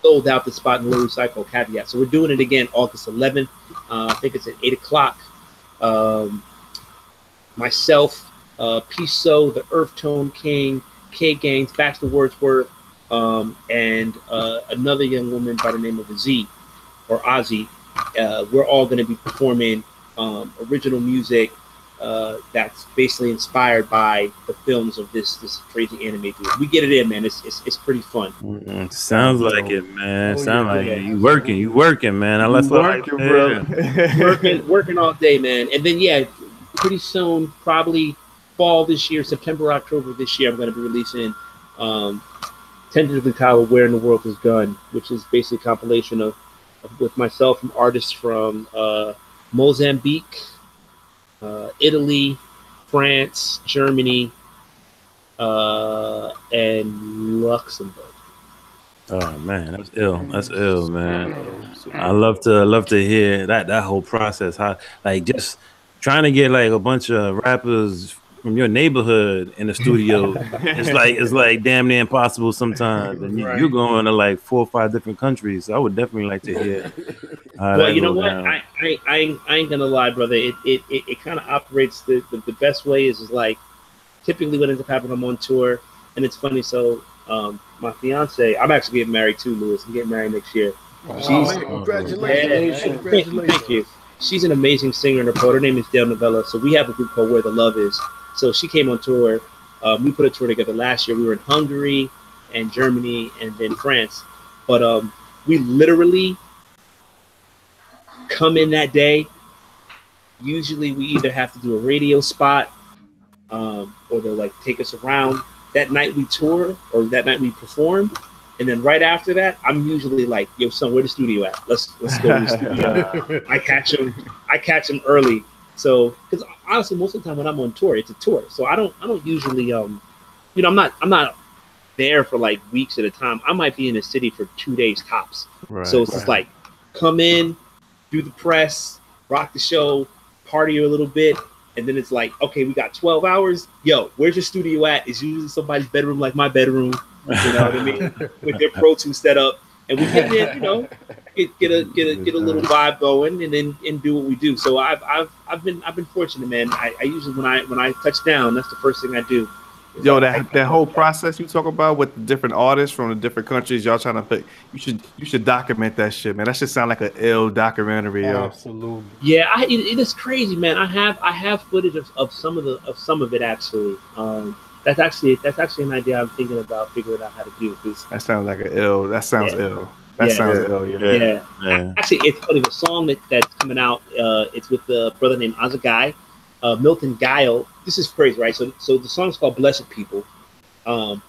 sold out the spot in Lower Cycle Caveat. So we're doing it again August 11th. I think it's at 8 o'clock. Myself, Piso, the Earth Tone King, K Gaines, Baxter Wordsworth, and another young woman by the name of Z or Ozzy. We're all going to be performing original music that's basically inspired by the films of this crazy anime dude. We get it in, man. It's pretty fun. Sounds like it, man. Oh, Sounds yeah, like yeah. it. You working, man. I left Working, bro. working all day, man. And then yeah, pretty soon, probably fall this year, September, October this year, I'm going to be releasing tentatively titled "Where in the World Is Gun," which is basically a compilation of with myself and artists from Mozambique, Italy, France, Germany, and Luxembourg. Oh man, that's ill. That's ill, man. I love to hear that whole process. How like just trying to get like a bunch of rappers from your neighborhood in the studio. it's like damn near impossible sometimes. And Right. you're going to like 4 or 5 different countries. So I would definitely like to hear. Well, you know what? I ain't gonna lie, brother. It kind of operates the best way is like typically what ends up happening. I'm on tour, and it's funny. So my fiance, I'm actually getting married too, Lewis. I'm getting married next year. Congratulations. Thank you. She's an amazing singer and reporter. Her name is Dale Novella. So we have a group called Where the Love Is. So she came on tour. We put a tour together last year. We were in Hungary and Germany and then France. But we literally come in that day. Usually we either have to do a radio spot or they'll like take us around. That night we tour or that night we perform. And then right after that, I'm usually like, yo, son, where the studio at? Let's go to the studio. I catch them early. So, because honestly, most of the time when I'm on tour, it's a tour. So I don't usually, I'm not there for like weeks at a time. I might be in the city for 2 days tops. Right, so it's just like, come in, do the press, rock the show, party a little bit. And then it's like, okay, we got 12 hours. Yo, where's your studio at? It's usually somebody's bedroom, like my bedroom. You know what I mean? With their Pro 2 setup, and we get in, get a little vibe going, and then do what we do. So I've been fortunate, man. I usually when I touch down, that's the first thing I do. Yo, that whole process you talk about with the different artists from the different countries y'all trying to pick, you should document that shit, man. That should sound like an ill documentary, yo. Absolutely. Yeah, it is crazy, man. I have footage of some of it actually. That's actually an idea I'm thinking about figuring out how to do. That sounds like an ill. That sounds ill. That sounds ill. Yeah. Actually, it's funny. The song that's coming out, it's with the brother named Azagai, Milton Guile. This is crazy, right? So the song's called "Blessed People." I'll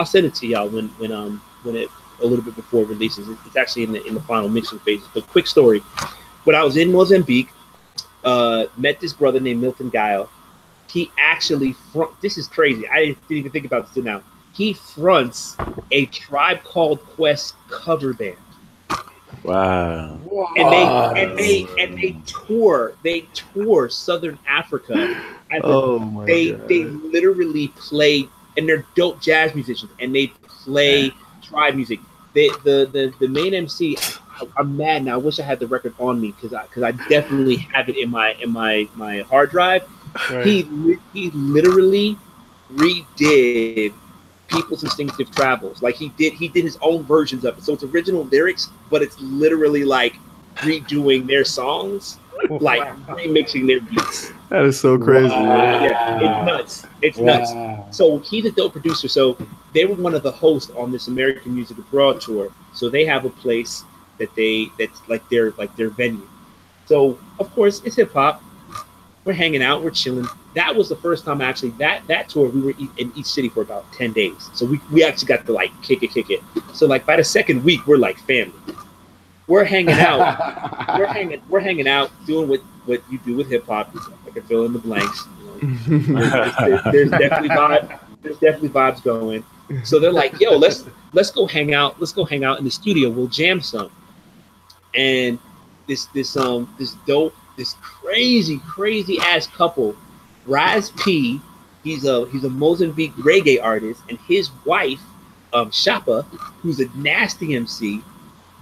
send it to y'all when it a little bit before it releases. It's actually in the final mixing phase. But quick story: when I was in Mozambique, met this brother named Milton Guile. He actually this is crazy. I didn't even think about this till now. He fronts a Tribe Called Quest cover band. Wow. And they tour Southern Africa. They literally play, and they're dope jazz musicians, and they play tribe music. The main MC, I'm mad now. I wish I had the record on me because I definitely have it in my hard drive. Right. He literally redid People's Instinctive Travels. Like he did his own versions of it. So it's original lyrics, but it's literally like redoing their songs, like remixing their beats. That is so crazy. Wow. Yeah, it's nuts. It's nuts. So he's a dope producer. So they were one of the hosts on this American Music Abroad tour. So they have a place that's like their venue. So of course it's hip hop. We're hanging out, we're chilling. That was the first time actually that tour we were in each city for about 10 days. So we actually got to like kick it. So like by the second week, we're like family. We're hanging out. we're hanging out, doing what you do with hip hop. I can fill in the blanks. There's definitely vibes going. So they're like, yo, let's go hang out. Let's go hang out in the studio. We'll jam some. And this crazy ass couple, Raz P, he's a Mozambique reggae artist, and his wife, Shapa, who's a nasty MC,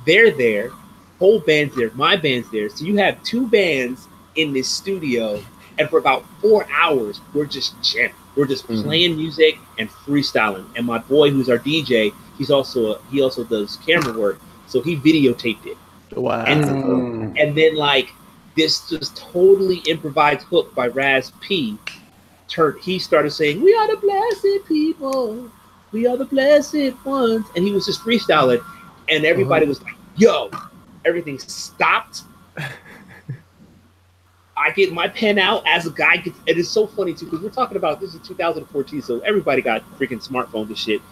they're there, whole band's there, my band's there. So you have 2 bands in this studio, and for about 4 hours, we're just jamming. We're just playing music and freestyling. And my boy, who's our DJ, he also does camera work, so he videotaped it. Wow. And then like this just totally improvised hook by Raz P. He started saying, "We are the blessed people, we are the blessed ones," and he was just freestyling, and everybody was like, "Yo!" Everything stopped. I get my pen out as a guy gets. It is so funny too because we're talking about this is 2014, so everybody got freaking smartphones and shit.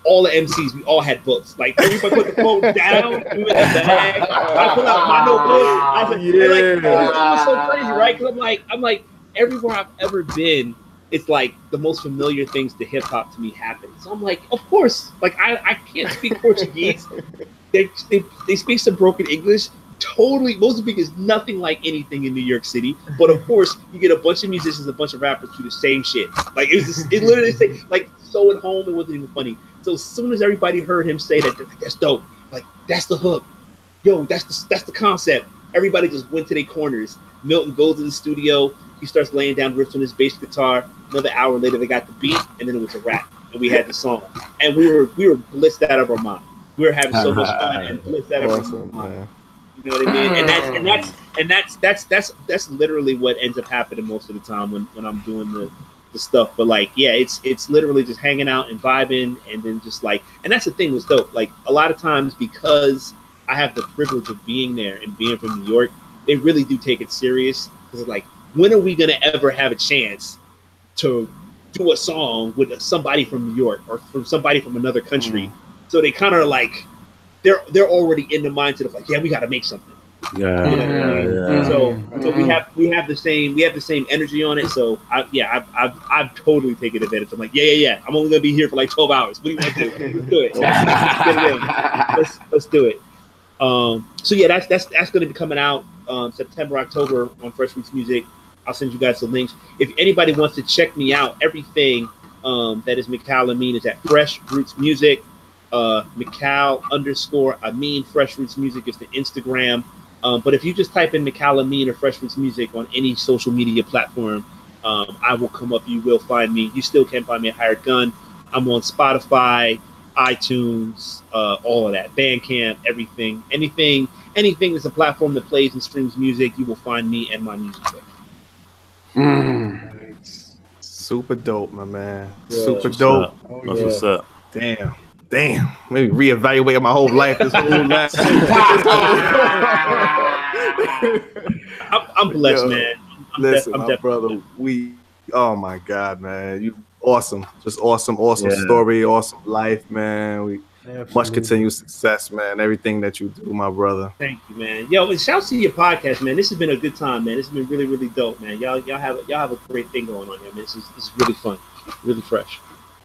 All the MCs, we all had books. Like everybody put the phone down, we went in the bag. I pull out my notebook. I said, it was so crazy, right? Because I'm like, everywhere I've ever been, it's like the most familiar things to hip hop to me happen. So I'm like, of course, like I can't speak Portuguese. They speak some broken English. Totally, Mozambique is nothing like anything in New York City. But of course, you get a bunch of musicians, a bunch of rappers do the same shit. Like it literally like so at home. It wasn't even funny. So as soon as everybody heard him say that, that's dope. Like that's the hook. Yo, that's the concept. Everybody just went to their corners. Milton goes to the studio. He starts laying down riffs on his bass guitar. Another hour later, they got the beat, and then it was a rap, and we had the song. And we were blissed out of our mind. We were having so much fun and blissed out of our mind. You know what I mean? And that's literally what ends up happening most of the time when I'm doing the stuff. But like, yeah, it's literally just hanging out and vibing, and then just like, and that's the thing was dope. Like a lot of times because I have the privilege of being there and being from New York, they really do take it serious. Because like, when are we gonna ever have a chance to do a song with somebody from New York or from somebody from another country? So they kind of like they're already in the mindset of like, yeah, we got to make something. Yeah. So we have the same energy on it. So I've totally taken advantage. I'm like, yeah. I'm only gonna be here for like 12 hours. What do you want to do? Let's do it. Let's do it. So yeah, that's gonna be coming out September, October on Fresh Roots Music. I'll send you guys the links. If anybody wants to check me out, everything that is Mikal Amin is at Fresh Roots Music. Mikal_Amin Fresh Roots Music is the Instagram. But if you just type in Mikal Amin or Fresh Roots Music on any social media platform, I will come up. You will find me. You still can find me at Hired Gun. I'm on Spotify, iTunes, all of that, Bandcamp, everything. Anything that's a platform that plays and streams music, you will find me and my music there. Super dope, my man. Yeah. Super dope. That's what's up. Damn. Maybe reevaluate my whole life. This whole life. I'm blessed, man. My brother. Oh my God, man. You awesome. Just awesome story, awesome life, man. Much continued success, man. Everything that you do, my brother. Thank you, man. Yo, and shouts to your podcast, man. This has been a good time, man. This has been really, really dope, man. Y'all have a great thing going on here, man. This is really fun, really fresh.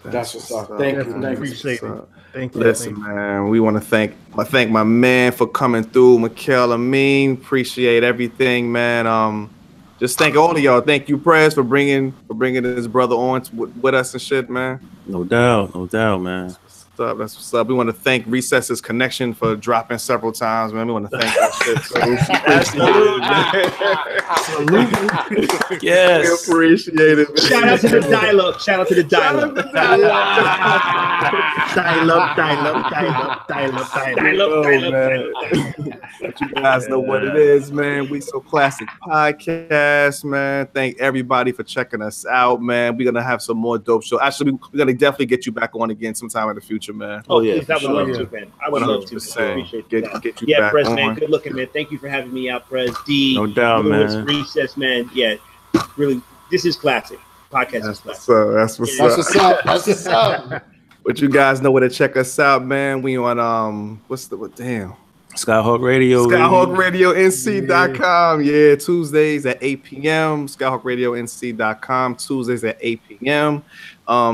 That's what's up. Thank you. Appreciate it. Thank you. Listen, man, we want to thank my man for coming through, Mikal Amin. Appreciate everything, man. Just thank all of y'all. Thank you, Prez, for bringing his brother on with us and shit, man. No doubt, man. That's what's up. We want to thank Recess's Connection for dropping several times, man. We want to thank that shit. Yes. We appreciate it. Man. Shout out to the dial-up. Let you guys know what it is, man. We So Classic Podcast, man. Thank everybody for checking us out, man. We're gonna have some more dope shows. Actually, we're gonna definitely get you back on again sometime in the future, man. Oh yeah, I would love to, man. I would love to. I appreciate that. Get you back Prez, on. man. Good looking, man. Thank you for having me out, Prez. D. No doubt, man. Recess, man. Yeah, really. This is classic. Podcast is classic. That's what's up. But you guys know where to check us out, man. We on Skyhawk Radio. SkyhawkRadioNC.com. Yeah, Tuesdays at 8 p.m. SkyhawkRadioNC.com. Tuesdays at 8 p.m.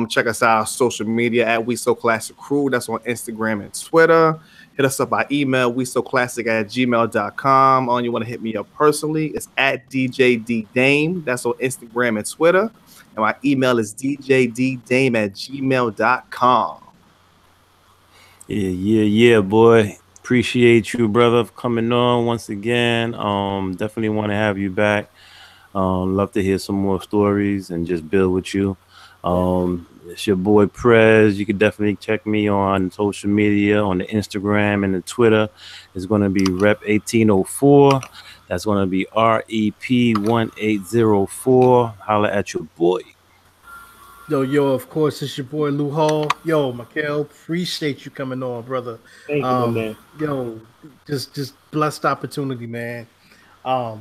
Check us out on social media at We So Classic Crew. That's on Instagram and Twitter. Hit us up by email, WeSoClassic@gmail.com. On you want to hit me up personally, it's at DJDDame. That's on Instagram and Twitter. And my email is djddame@gmail.com. Yeah, boy. Appreciate you, brother, for coming on once again. Definitely want to have you back. Love to hear some more stories and just build with you. It's your boy Prez. You can definitely check me on social media, on the Instagram and the Twitter. It's going to be Rep 1804. That's going to be REP1804. Holla at your boy. Yo, of course, it's your boy Lou Hall. Yo, Mikal, appreciate you coming on, brother. Thank you, my man. Yo, just blessed opportunity, man. For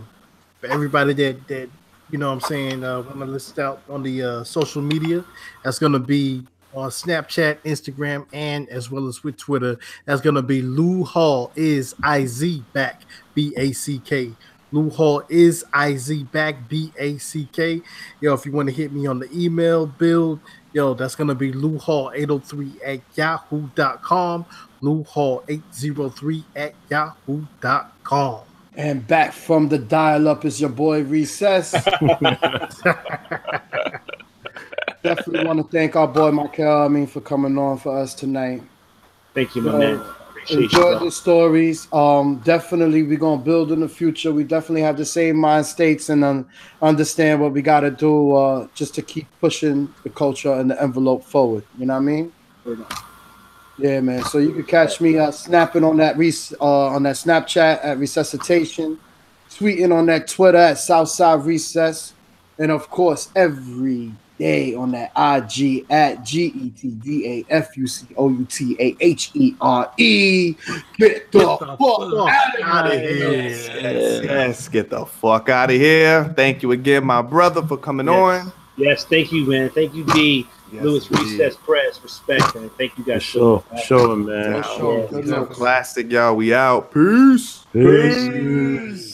everybody that you know what I'm saying, want to list out on the social media, that's gonna be on Snapchat, Instagram, and as well as with Twitter. That's gonna be Lou Hall is IZ back, BACK. Lou Hall is IZ back, BACK. Yo, if you want to hit me on the email build, yo, that's gonna be Lou Hall 803 at yahoo.com. Lou Hall 803 at yahoo.com. And back from the dial-up is your boy Recess. Definitely want to thank our boy Mikal, for coming on for us tonight. Thank you, my man. Enjoyed the stories. Definitely we're gonna build in the future. We definitely have the same mind states and understand what we gotta do just to keep pushing the culture and the envelope forward. You know what I mean? Yeah, man. So you can catch me snapping on that on that Snapchat at Resuscitation, tweeting on that Twitter at Southside Recess, and of course every day on that IG at GETDAFUCOUTAHERE. Get the fuck out of here. Yes, get the fuck out of here. Thank you again, my brother, for coming on. Yes, thank you, man. Thank you, D. Yes, Lewis Recess Press, respect, man. Thank you guys. Sure, man. Classic, y'all. We out. Peace. Peace.